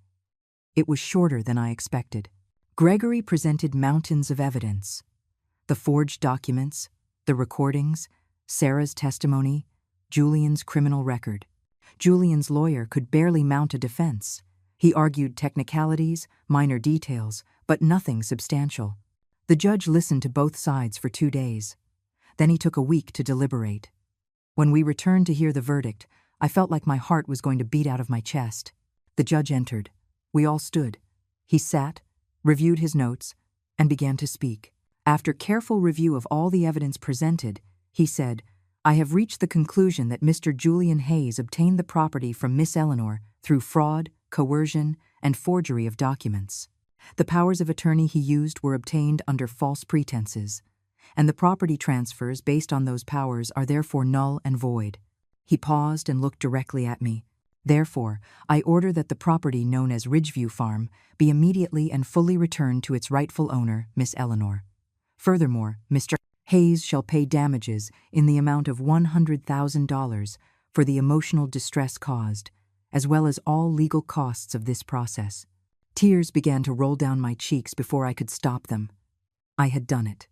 It was shorter than I expected. Gregory presented mountains of evidence. The forged documents, the recordings, Sarah's testimony, Julian's criminal record. Julian's lawyer could barely mount a defense. He argued technicalities, minor details, but nothing substantial. The judge listened to both sides for 2 days. Then he took a week to deliberate. When we returned to hear the verdict, I felt like my heart was going to beat out of my chest. The judge entered. We all stood. He sat, reviewed his notes, and began to speak. After careful review of all the evidence presented, he said, "I have reached the conclusion that Mr. Julian Hayes obtained the property from Miss Eleanor through fraud, coercion, and forgery of documents. The powers of attorney he used were obtained under false pretenses, and the property transfers based on those powers are therefore null and void." He paused and looked directly at me. "Therefore, I order that the property known as Ridgeview Farm be immediately and fully returned to its rightful owner, Miss Eleanor. Furthermore, Mr. Hayes shall pay damages in the amount of $100,000 for the emotional distress caused, as well as all legal costs of this process." Tears began to roll down my cheeks before I could stop them. I had done it.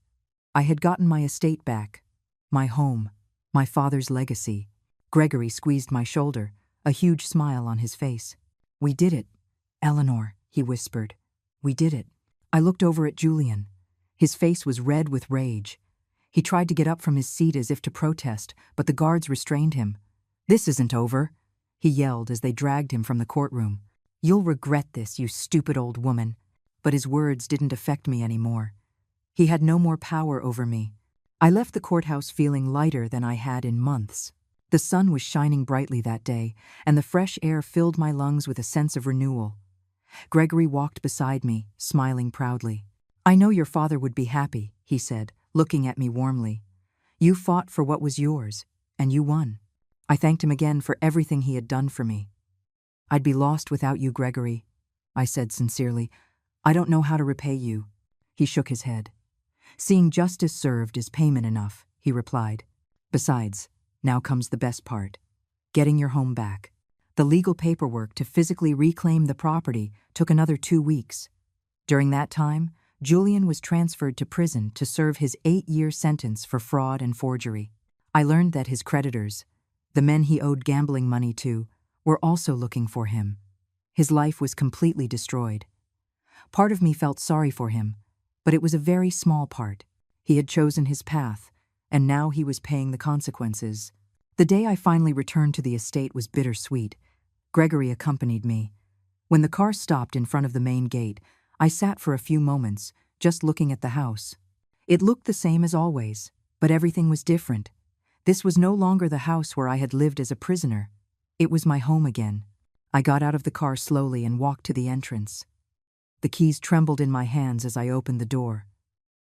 I had gotten my estate back, my home, my father's legacy. Gregory squeezed my shoulder, a huge smile on his face. "We did it, Eleanor," he whispered. "We did it." I looked over at Julian. His face was red with rage. He tried to get up from his seat as if to protest, but the guards restrained him. "This isn't over," he yelled as they dragged him from the courtroom. "You'll regret this, you stupid old woman." But his words didn't affect me anymore. He had no more power over me. I left the courthouse feeling lighter than I had in months. The sun was shining brightly that day, and the fresh air filled my lungs with a sense of renewal. Gregory walked beside me, smiling proudly. "I know your father would be happy," he said, looking at me warmly. "You fought for what was yours, and you won." I thanked him again for everything he had done for me. "I'd be lost without you, Gregory," I said sincerely. "I don't know how to repay you." He shook his head. "Seeing justice served is payment enough," he replied. "Besides, now comes the best part. Getting your home back." The legal paperwork to physically reclaim the property took another 2 weeks. During that time, Julian was transferred to prison to serve his 8-year sentence for fraud and forgery. I learned that his creditors, The men he owed gambling money to were also looking for him. His life was completely destroyed. Part of me felt sorry for him, but it was a very small part. He had chosen his path, and now he was paying the consequences. The day I finally returned to the estate was bittersweet. Gregory accompanied me. When the car stopped in front of the main gate, I sat for a few moments, just looking at the house. It looked the same as always, but everything was different. This was no longer the house where I had lived as a prisoner. It was my home again. I got out of the car slowly and walked to the entrance. The keys trembled in my hands as I opened the door.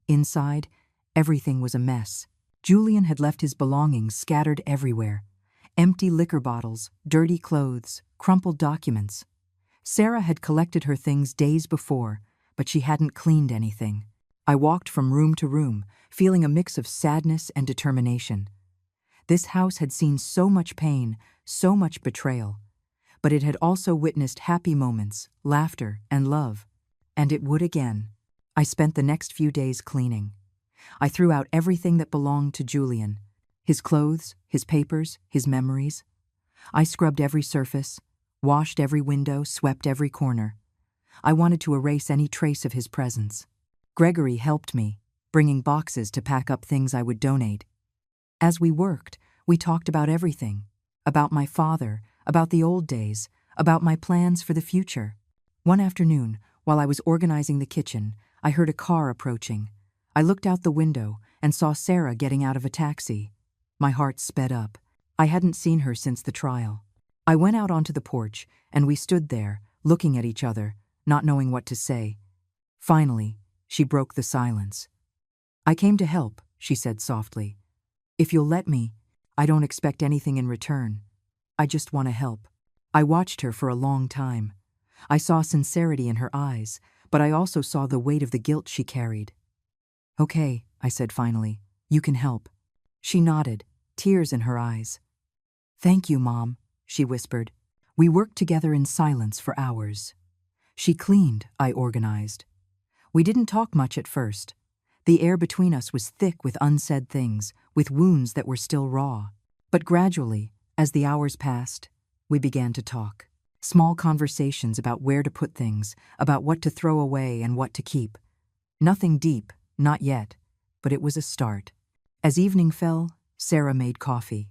Inside, everything was a mess. Julian had left his belongings scattered everywhere. Empty liquor bottles, dirty clothes, crumpled documents. Sarah had collected her things days before, but she hadn't cleaned anything. I walked from room to room, feeling a mix of sadness and determination. This house had seen so much pain, so much betrayal, but it had also witnessed happy moments, laughter, and love. And it would again. I spent the next few days cleaning. I threw out everything that belonged to Julian. His clothes, his papers, his memories. I scrubbed every surface, washed every window, swept every corner. I wanted to erase any trace of his presence. Gregory helped me, bringing boxes to pack up things I would donate. As we worked, we talked about everything. About my father, about the old days, about my plans for the future. One afternoon, while I was organizing the kitchen, I heard a car approaching. I looked out the window and saw Sarah getting out of a taxi. My heart sped up. I hadn't seen her since the trial. I went out onto the porch, and we stood there, looking at each other, not knowing what to say. Finally, she broke the silence. "I came to help," she said softly. "If you'll let me, I don't expect anything in return. I just want to help." I watched her for a long time. I saw sincerity in her eyes, but I also saw the weight of the guilt she carried. "Okay," I said finally, "you can help." She nodded, tears in her eyes. "Thank you, Mom," she whispered. We worked together in silence for hours. She cleaned, I organized. We didn't talk much at first. The air between us was thick with unsaid things, with wounds that were still raw. But gradually, as the hours passed, we began to talk. Small conversations about where to put things, about what to throw away and what to keep. Nothing deep, not yet, but it was a start. As evening fell, Sarah made coffee.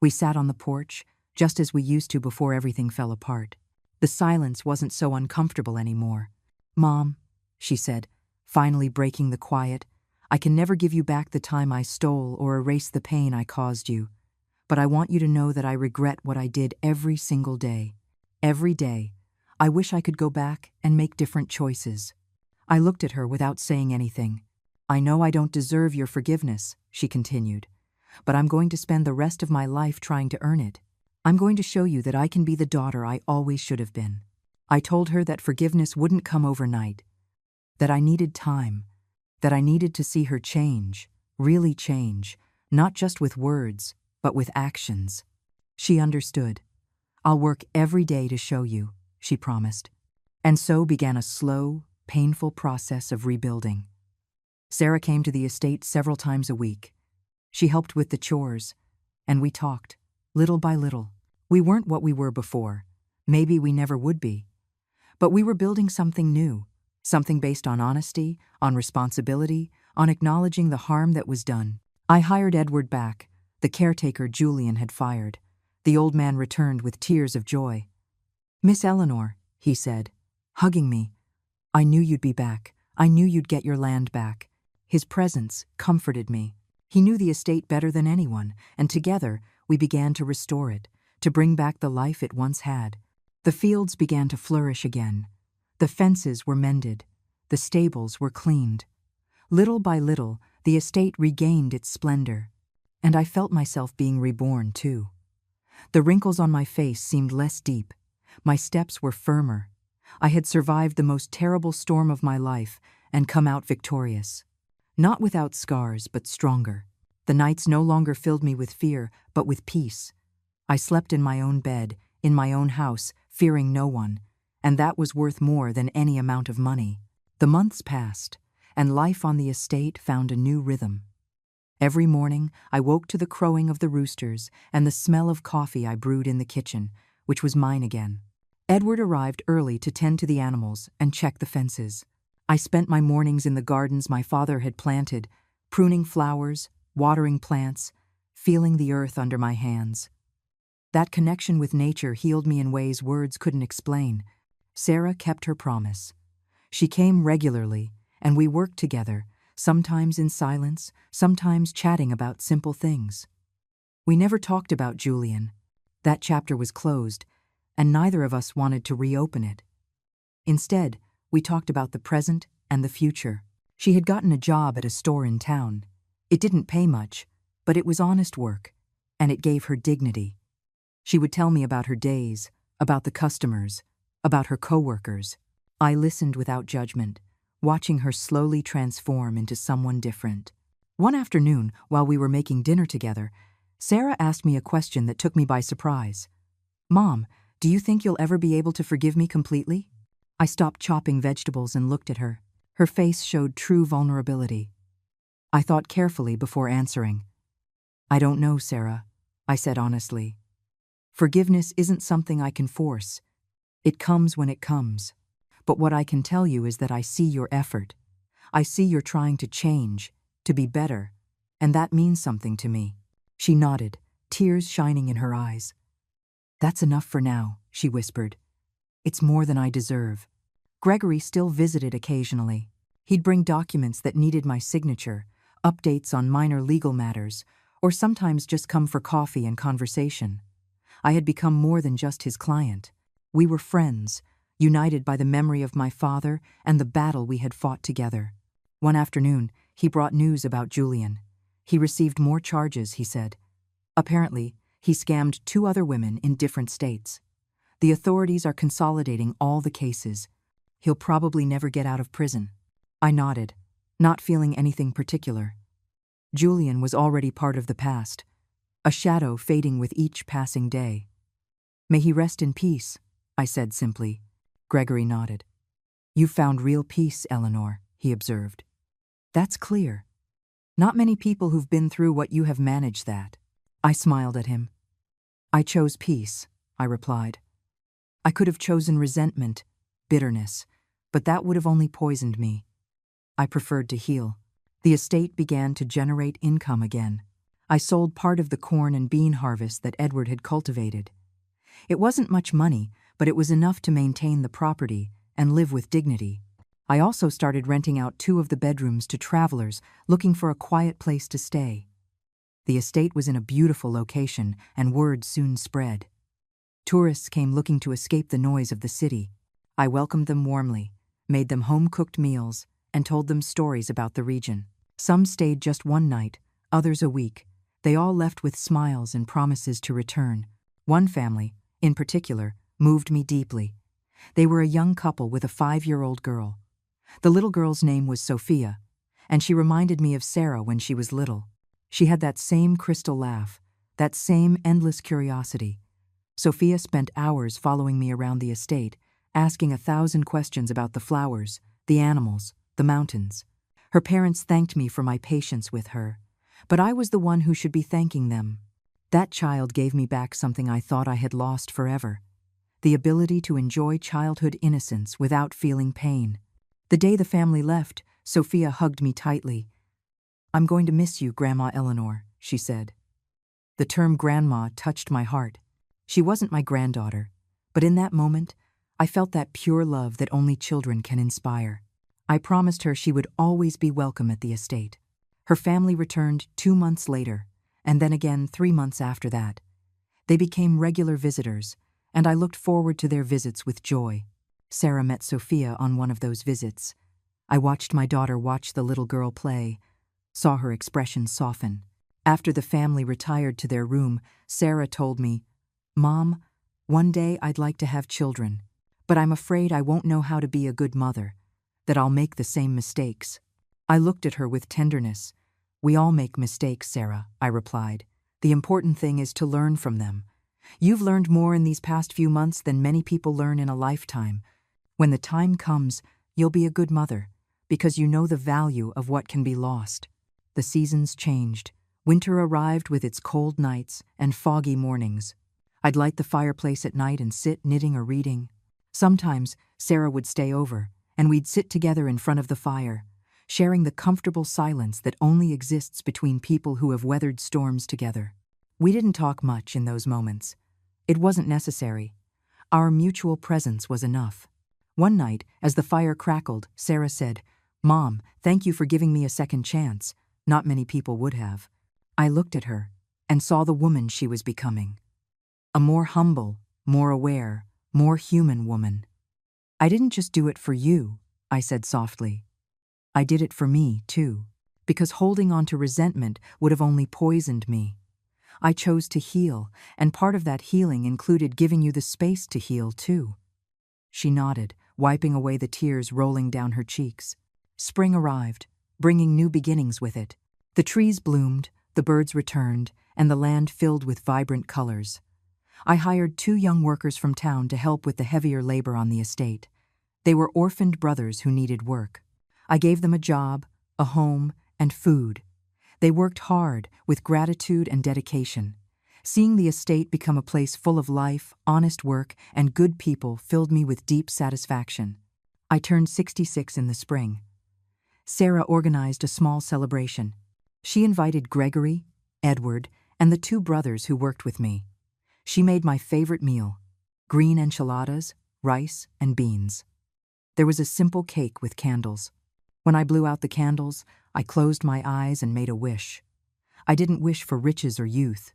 We sat on the porch, just as we used to before everything fell apart. The silence wasn't so uncomfortable anymore. "Mom," she said, finally breaking the quiet, "I can never give you back the time I stole or erase the pain I caused you. But I want you to know that I regret what I did every single day. Every day. I wish I could go back and make different choices." I looked at her without saying anything. "I know I don't deserve your forgiveness," she continued, "but I'm going to spend the rest of my life trying to earn it. I'm going to show you that I can be the daughter I always should have been." I told her that forgiveness wouldn't come overnight, that I needed time, that I needed to see her change, really change, not just with words, but with actions. She understood. "I'll work every day to show you," she promised. And so began a slow, painful process of rebuilding. Sarah came to the estate several times a week. She helped with the chores, and we talked, little by little. We weren't what we were before. Maybe we never would be. But we were building something new, something based on honesty, on responsibility, on acknowledging the harm that was done. I hired Edward back, the caretaker Julian had fired. The old man returned with tears of joy. "Miss Eleanor," he said, hugging me, "I knew you'd be back. I knew you'd get your land back." His presence comforted me. He knew the estate better than anyone, and together we began to restore it, to bring back the life it once had. The fields began to flourish again. The fences were mended. The stables were cleaned. Little by little, the estate regained its splendor. And I felt myself being reborn, too. The wrinkles on my face seemed less deep. My steps were firmer. I had survived the most terrible storm of my life and come out victorious. Not without scars, but stronger. The nights no longer filled me with fear, but with peace. I slept in my own bed, in my own house, fearing no one, and that was worth more than any amount of money. The months passed, and life on the estate found a new rhythm. Every morning, I woke to the crowing of the roosters and the smell of coffee I brewed in the kitchen, which was mine again. Edward arrived early to tend to the animals and check the fences. I spent my mornings in the gardens my father had planted, pruning flowers, watering plants, feeling the earth under my hands. That connection with nature healed me in ways words couldn't explain. Sarah kept her promise. She came regularly, and we worked together, sometimes in silence, sometimes chatting about simple things. We never talked about Julian. That chapter was closed, and neither of us wanted to reopen it. Instead, we talked about the present and the future. She had gotten a job at a store in town. It didn't pay much, but it was honest work, and it gave her dignity. She would tell me about her days, about the customers, about her coworkers. I listened without judgment, watching her slowly transform into someone different. One afternoon, while we were making dinner together, Sarah asked me a question that took me by surprise. "Mom, do you think you'll ever be able to forgive me completely?" I stopped chopping vegetables and looked at her. Her face showed true vulnerability. I thought carefully before answering. "I don't know, Sarah," I said honestly. "Forgiveness isn't something I can force. It comes when it comes. But what I can tell you is that I see your effort. I see you're trying to change, to be better, and that means something to me." She nodded, tears shining in her eyes. "That's enough for now," she whispered. "It's more than I deserve." Gregory still visited occasionally. He'd bring documents that needed my signature, updates on minor legal matters, or sometimes just come for coffee and conversation. I had become more than just his client. We were friends, united by the memory of my father and the battle we had fought together. One afternoon, he brought news about Julian. He received more charges, he said. Apparently, he scammed 2 other women in different states. The authorities are consolidating all the cases. He'll probably never get out of prison. I nodded, not feeling anything particular. Julian was already part of the past, a shadow fading with each passing day. "May he rest in peace," I said simply. Gregory nodded. "You've found real peace, Eleanor," he observed. "That's clear. Not many people who've been through what you have managed that." I smiled at him. "I chose peace," I replied. "I could have chosen resentment, bitterness, but that would have only poisoned me. I preferred to heal." The estate began to generate income again. I sold part of the corn and bean harvest that Edward had cultivated. It wasn't much money, but it was enough to maintain the property and live with dignity. I also started renting out 2 of the bedrooms to travelers looking for a quiet place to stay. The estate was in a beautiful location, and word soon spread. Tourists came looking to escape the noise of the city. I welcomed them warmly, made them home-cooked meals, and told them stories about the region. Some stayed just 1 night, others a week. They all left with smiles and promises to return. One family, in particular, moved me deeply. They were a young couple with a 5-year-old girl. The little girl's name was Sophia, and she reminded me of Sarah when she was little. She had that same crystal laugh, that same endless curiosity. Sophia spent hours following me around the estate, asking 1,000 questions about the flowers, the animals, the mountains. Her parents thanked me for my patience with her, but I was the one who should be thanking them. That child gave me back something I thought I had lost forever: the ability to enjoy childhood innocence without feeling pain. The day the family left, Sophia hugged me tightly. "I'm going to miss you, Grandma Eleanor," she said. The term grandma touched my heart. She wasn't my granddaughter, but in that moment, I felt that pure love that only children can inspire. I promised her she would always be welcome at the estate. Her family returned 2 months later, and then again 3 months after that. They became regular visitors, and I looked forward to their visits with joy. Sarah met Sophia on one of those visits. I watched my daughter watch the little girl play, saw her expression soften. After the family retired to their room, Sarah told me, "Mom, one day I'd like to have children, but I'm afraid I won't know how to be a good mother, that I'll make the same mistakes." I looked at her with tenderness. "We all make mistakes, Sarah," I replied. "The important thing is to learn from them. You've learned more in these past few months than many people learn in a lifetime. When the time comes, you'll be a good mother, because you know the value of what can be lost." the seasons changed. Winter arrived with its cold nights and foggy mornings. I'd light the fireplace at night and sit knitting or reading. Sometimes Sarah would stay over, and we'd sit together in front of the fire, sharing the comfortable silence that only exists between people who have weathered storms together. We didn't talk much in those moments. It wasn't necessary. Our mutual presence was enough. One night, as the fire crackled, Sarah said, "Mom, thank you for giving me a second chance. Not many people would have." I looked at her and saw the woman she was becoming. A more humble, more aware, more human woman. "I didn't just do it for you," I said softly. "I did it for me, too, because holding on to resentment would have only poisoned me. I chose to heal, and part of that healing included giving you the space to heal, too." She nodded, wiping away the tears rolling down her cheeks. Spring arrived, bringing new beginnings with it. The trees bloomed, the birds returned, and the land filled with vibrant colors. I hired 2 young workers from town to help with the heavier labor on the estate. They were orphaned brothers who needed work. I gave them a job, a home, and food. They worked hard, with gratitude and dedication. Seeing the estate become a place full of life, honest work, and good people filled me with deep satisfaction. I turned 66 in the spring. Sarah organized a small celebration. She invited Gregory, Edward, and the 2 brothers who worked with me. She made my favorite meal: green enchiladas, rice, and beans. There was a simple cake with candles. When I blew out the candles, I closed my eyes and made a wish. I didn't wish for riches or youth.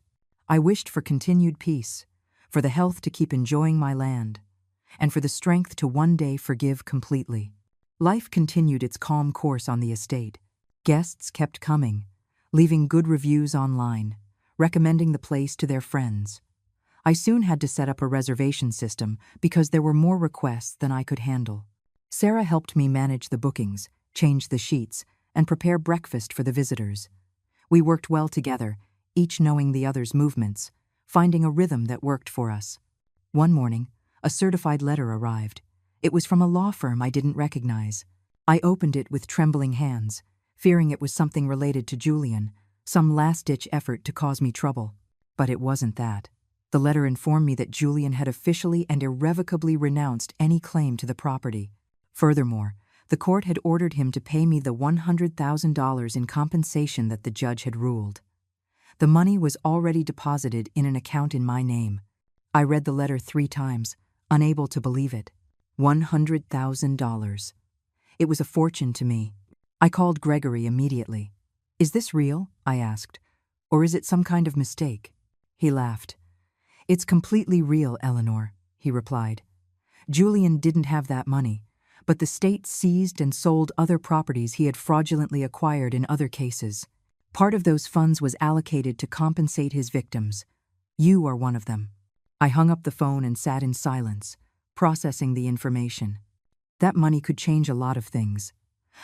I wished for continued peace, for the health to keep enjoying my land, and for the strength to one day forgive completely. Life continued its calm course on the estate. Guests kept coming, leaving good reviews online, recommending the place to their friends. I soon had to set up a reservation system because there were more requests than I could handle. Sarah helped me manage the bookings, change the sheets, and prepare breakfast for the visitors. We worked well together, each knowing the other's movements, finding a rhythm that worked for us. One morning, a certified letter arrived. It was from a law firm I didn't recognize. I opened it with trembling hands, fearing it was something related to Julian, some last-ditch effort to cause me trouble. But it wasn't that. The letter informed me that Julian had officially and irrevocably renounced any claim to the property. Furthermore, the court had ordered him to pay me the $100,000 in compensation that the judge had ruled. The money was already deposited in an account in my name. I read the letter 3 times, unable to believe it. $100,000. It was a fortune to me. I called Gregory immediately. "Is this real?" I asked. "Or is it some kind of mistake?" He laughed. "It's completely real, Eleanor," he replied. "Julian didn't have that money, but the state seized and sold other properties he had fraudulently acquired in other cases. Part of those funds was allocated to compensate his victims. You are one of them." I hung up the phone and sat in silence, processing the information. That money could change a lot of things.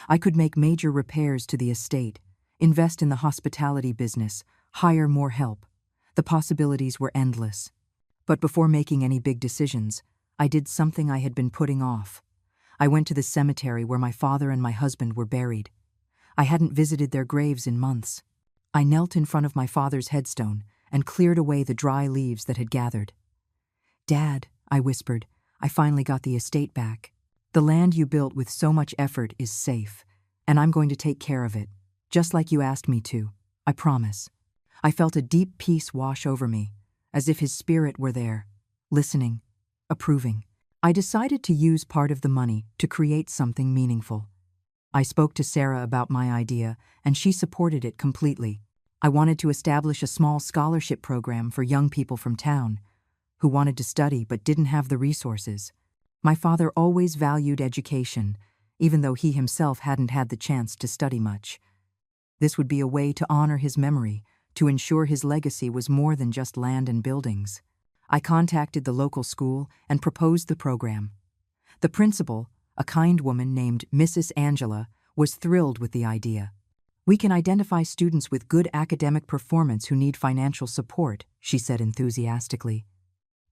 I could make major repairs to the estate, invest in the hospitality business, hire more help. The possibilities were endless. But before making any big decisions, I did something I had been putting off. I went to the cemetery where my father and my husband were buried. I hadn't visited their graves in months. I knelt in front of my father's headstone and cleared away the dry leaves that had gathered. "Dad," I whispered, "I finally got the estate back. The land you built with so much effort is safe, and I'm going to take care of it, just like you asked me to. I promise." I felt a deep peace wash over me, as if his spirit were there, listening, approving. I decided to use part of the money to create something meaningful. I spoke to Sarah about my idea, and she supported it completely. I wanted to establish a small scholarship program for young people from town who wanted to study but didn't have the resources. My father always valued education, even though he himself hadn't had the chance to study much. This would be a way to honor his memory, to ensure his legacy was more than just land and buildings. I contacted the local school and proposed the program. The principal, a kind woman named Mrs. Angela, was thrilled with the idea. "We can identify students with good academic performance who need financial support," she said enthusiastically.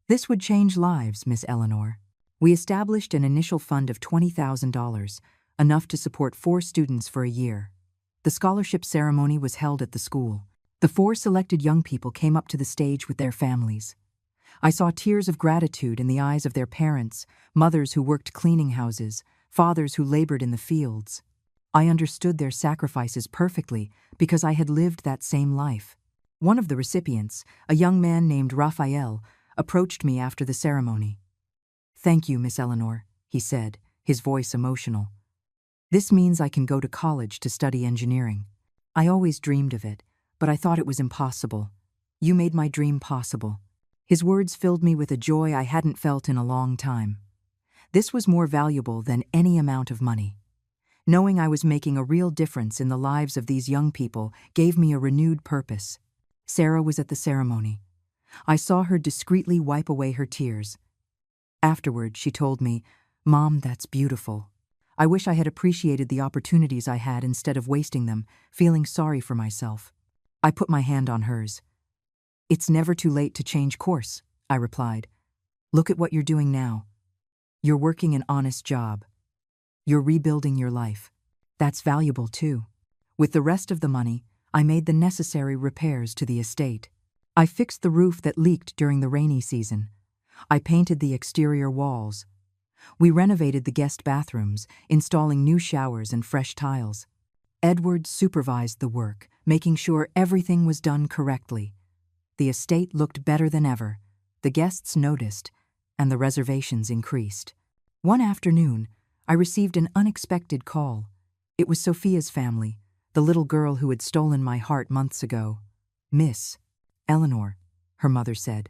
"This would change lives, Miss Eleanor." We established an initial fund of $20,000, enough to support 4 students for a year. The scholarship ceremony was held at the school. The 4 selected young people came up to the stage with their families. I saw tears of gratitude in the eyes of their parents, mothers who worked cleaning houses, fathers who labored in the fields. I understood their sacrifices perfectly because I had lived that same life. One of the recipients, a young man named Raphael, approached me after the ceremony. "Thank you, Miss Eleanor," he said, his voice emotional. "This means I can go to college to study engineering. I always dreamed of it, but I thought it was impossible. You made my dream possible." His words filled me with a joy I hadn't felt in a long time. This was more valuable than any amount of money. Knowing I was making a real difference in the lives of these young people gave me a renewed purpose. Sarah was at the ceremony. I saw her discreetly wipe away her tears. Afterward, she told me, "Mom, that's beautiful. I wish I had appreciated the opportunities I had instead of wasting them, feeling sorry for myself." I put my hand on hers. "It's never too late to change course," I replied. "Look at what you're doing now. You're working an honest job. You're rebuilding your life. That's valuable too." With the rest of the money, I made the necessary repairs to the estate. I fixed the roof that leaked during the rainy season. I painted the exterior walls. We renovated the guest bathrooms, installing new showers and fresh tiles. Edward supervised the work, making sure everything was done correctly. The estate looked better than ever. The guests noticed, and the reservations increased. One afternoon, I received an unexpected call. It was Sophia's family, the little girl who had stolen my heart months ago. "Miss Eleanor," her mother said,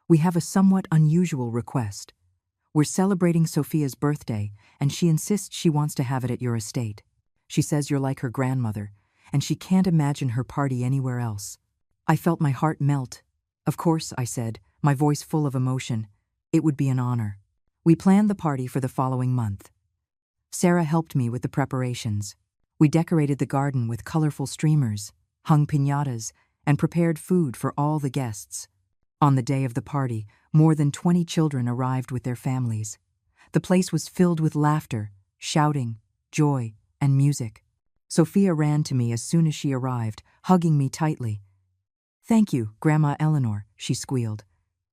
"we have a somewhat unusual request. We're celebrating Sophia's birthday, and she insists she wants to have it at your estate. She says you're like her grandmother, and she can't imagine her party anywhere else." I felt my heart melt. "Of course," I said, my voice full of emotion. "It would be an honor." We planned the party for the following month. Sarah helped me with the preparations. We decorated the garden with colorful streamers, hung piñatas, and prepared food for all the guests. On the day of the party, more than 20 children arrived with their families. The place was filled with laughter, shouting, joy, and music. Sophia ran to me as soon as she arrived, hugging me tightly. "Thank you, Grandma Eleanor," she squealed.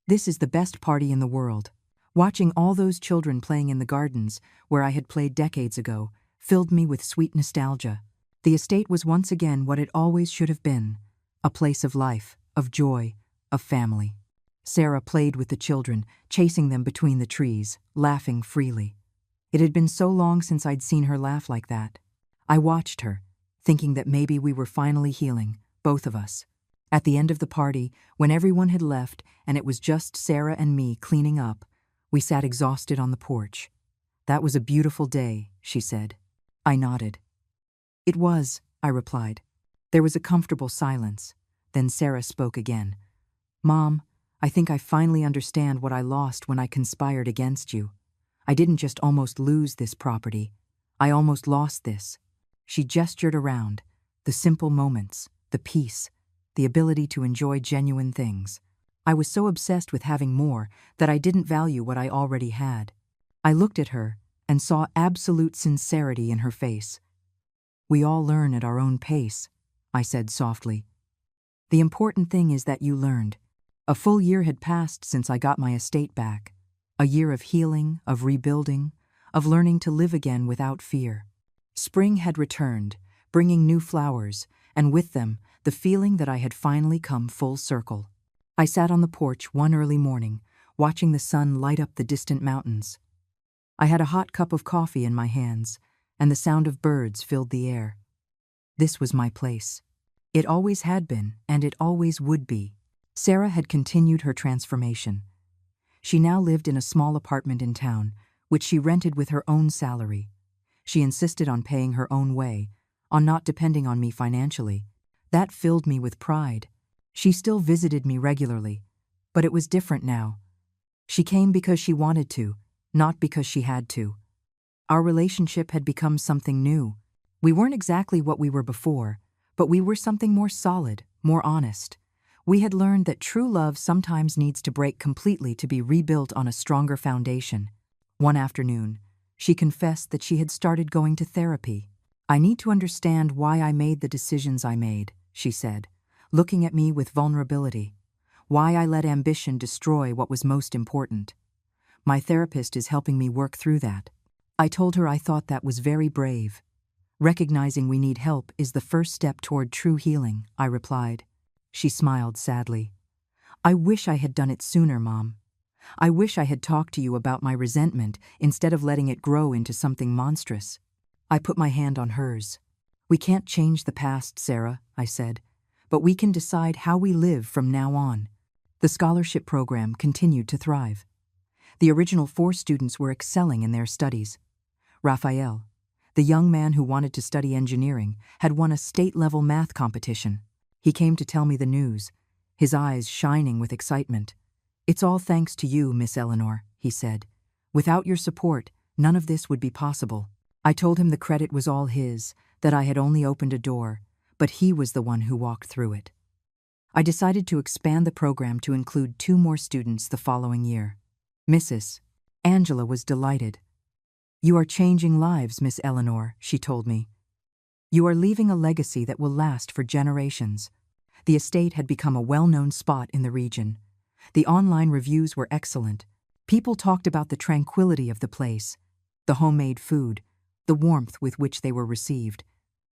"This is the best party in the world." Watching all those children playing in the gardens, where I had played decades ago, filled me with sweet nostalgia. The estate was once again what it always should have been, a place of life, of joy, of family. Sarah played with the children, chasing them between the trees, laughing freely. It had been so long since I'd seen her laugh like that. I watched her, thinking that maybe we were finally healing, both of us. At the end of the party, when everyone had left and it was just Sarah and me cleaning up, we sat exhausted on the porch. "That was a beautiful day," she said. I nodded. "It was," I replied. There was a comfortable silence. Then Sarah spoke again. "Mom, I think I finally understand what I lost when I conspired against you. I didn't just almost lose this property. I almost lost this." She gestured around, the simple moments, the peace, the ability to enjoy genuine things. I was so obsessed with having more that I didn't value what I already had. I looked at her and saw absolute sincerity in her face. "We all learn at our own pace," I said softly. "The important thing is that you learned." A full year had passed since I got my estate back. A year of healing, of rebuilding, of learning to live again without fear. Spring had returned, bringing new flowers, and with them, the feeling that I had finally come full circle. I sat on the porch one early morning, watching the sun light up the distant mountains. I had a hot cup of coffee in my hands, and the sound of birds filled the air. This was my place. It always had been, and it always would be. Sarah had continued her transformation. She now lived in a small apartment in town, which she rented with her own salary. She insisted on paying her own way, on not depending on me financially. That filled me with pride. She still visited me regularly, but it was different now. She came because she wanted to, not because she had to. Our relationship had become something new. We weren't exactly what we were before, but we were something more solid, more honest. We had learned that true love sometimes needs to break completely to be rebuilt on a stronger foundation. One afternoon, she confessed that she had started going to therapy. I need to understand why I made the decisions I made, she said, looking at me with vulnerability. Why I let ambition destroy what was most important. My therapist is helping me work through that. I told her I thought that was very brave. Recognizing we need help is the first step toward true healing, I replied. She smiled sadly. I wish I had done it sooner, Mom. I wish I had talked to you about my resentment instead of letting it grow into something monstrous. I put my hand on hers. We can't change the past, Sarah, I said, but we can decide how we live from now on. The scholarship program continued to thrive. The original 4 students were excelling in their studies. Raphael, the young man who wanted to study engineering, had won a state-level math competition. He came to tell me the news, his eyes shining with excitement. It's all thanks to you, Miss Eleanor, he said. Without your support, none of this would be possible. I told him the credit was all his, that I had only opened a door, but he was the one who walked through it. I decided to expand the program to include 2 more students the following year. Mrs. Angela was delighted. You are changing lives, Miss Eleanor, she told me. You are leaving a legacy that will last for generations. The estate had become a well-known spot in the region. The online reviews were excellent. People talked about the tranquility of the place, the homemade food, the warmth with which they were received.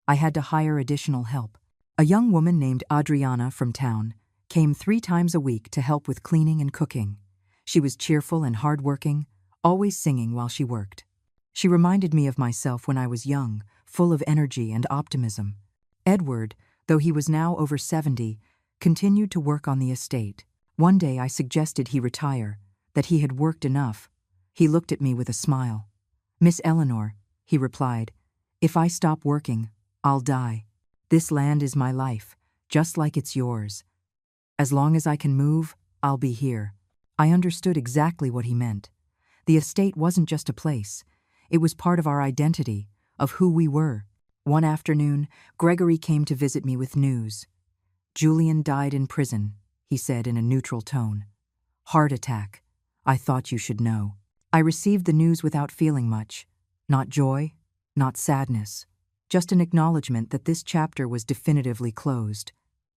I had to hire additional help. A young woman named Adriana from town came 3 times a week to help with cleaning and cooking. She was cheerful and hardworking, always singing while she worked. She reminded me of myself when I was young, full of energy and optimism. Edward, though he was now over 70, continued to work on the estate. One day I suggested he retire, that he had worked enough. He looked at me with a smile. Miss Eleanor, he replied, if I stop working, I'll die. This land is my life, just like it's yours. As long as I can move, I'll be here. I understood exactly what he meant. The estate wasn't just a place. It was part of our identity, of who we were. One afternoon, Gregory came to visit me with news. Julian died in prison, he said in a neutral tone. Heart attack. I thought you should know. I received the news without feeling much. Not joy, not sadness. Just an acknowledgement that this chapter was definitively closed.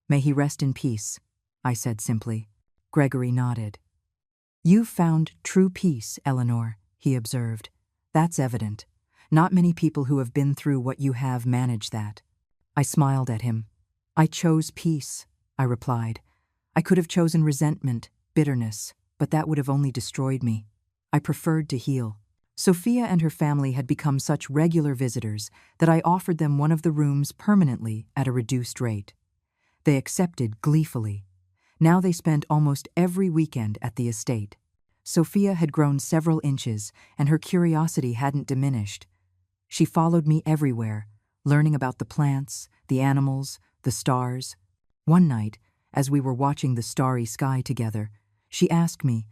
May he rest in peace, I said simply. Gregory nodded. You've found true peace, Eleanor, he observed. That's evident. Not many people who have been through what you have manage that. I smiled at him. I chose peace, I replied. I could have chosen resentment, bitterness, but that would have only destroyed me. I preferred to heal. Sophia and her family had become such regular visitors that I offered them one of the rooms permanently at a reduced rate. They accepted gleefully. Now they spent almost every weekend at the estate. Sophia had grown several inches, and her curiosity hadn't diminished. She followed me everywhere, learning about the plants, the animals, the stars. One night, as we were watching the starry sky together, she asked me,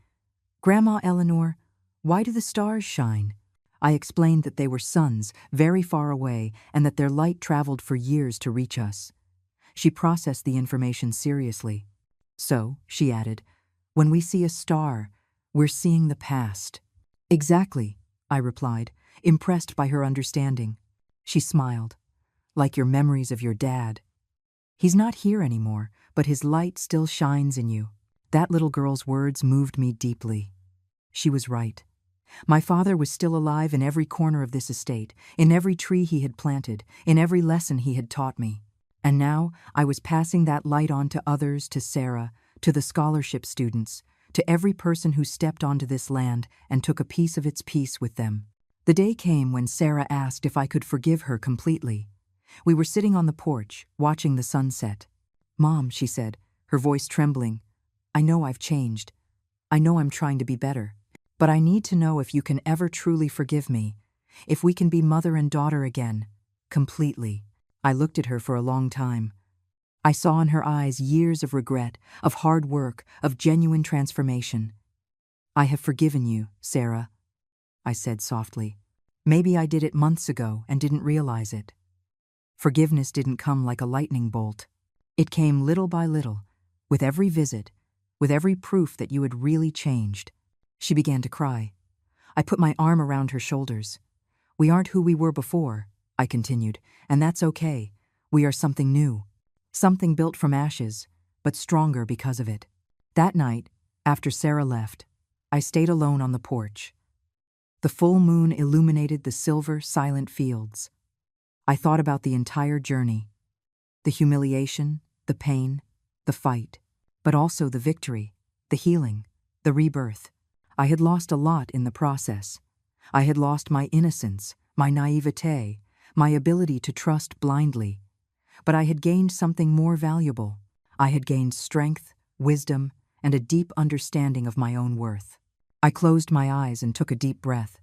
Grandma Eleanor, why do the stars shine? I explained that they were suns very far away and that their light traveled for years to reach us. She processed the information seriously. So, she added, when we see a star, we're seeing the past. Exactly, I replied, impressed by her understanding. She smiled. Like your memories of your dad. He's not here anymore, but his light still shines in you. That little girl's words moved me deeply. She was right. My father was still alive in every corner of this estate, in every tree he had planted, in every lesson he had taught me. And now I was passing that light on to others, to Sarah, to the scholarship students, to every person who stepped onto this land and took a piece of its peace with them. The day came when Sarah asked if I could forgive her completely. We were sitting on the porch, watching the sunset. Mom, she said, her voice trembling, I know I've changed. I know I'm trying to be better. But I need to know if you can ever truly forgive me, if we can be mother and daughter again, completely. I looked at her for a long time. I saw in her eyes years of regret, of hard work, of genuine transformation. I have forgiven you, Sarah, I said softly. Maybe I did it months ago and didn't realize it. Forgiveness didn't come like a lightning bolt. It came little by little, with every visit, with every proof that you had really changed. She began to cry. I put my arm around her shoulders. We aren't who we were before. I continued, and that's okay. We are something new. Something built from ashes, but stronger because of it. That night, after Sarah left, I stayed alone on the porch. The full moon illuminated the silver, silent fields. I thought about the entire journey. The humiliation, the pain, the fight, but also the victory, the healing, the rebirth. I had lost a lot in the process. I had lost my innocence, my naivete, my ability to trust blindly. But I had gained something more valuable. I had gained strength, wisdom, and a deep understanding of my own worth. I closed my eyes and took a deep breath.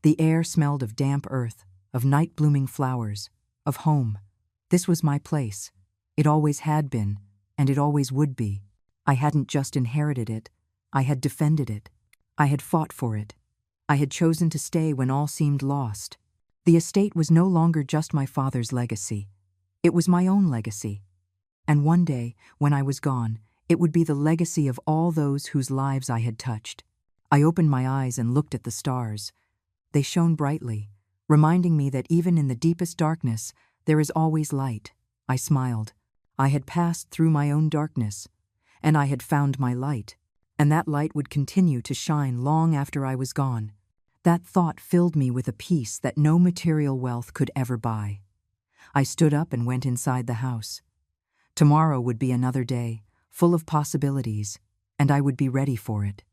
The air smelled of damp earth, of night-blooming flowers, of home. This was my place. It always had been, and it always would be. I hadn't just inherited it, I had defended it. I had fought for it. I had chosen to stay when all seemed lost. The estate was no longer just my father's legacy. It was my own legacy. And one day, when I was gone, it would be the legacy of all those whose lives I had touched. I opened my eyes and looked at the stars. They shone brightly, reminding me that even in the deepest darkness, there is always light. I smiled. I had passed through my own darkness, and I had found my light, and that light would continue to shine long after I was gone. That thought filled me with a peace that no material wealth could ever buy. I stood up and went inside the house. Tomorrow would be another day, full of possibilities, and I would be ready for it.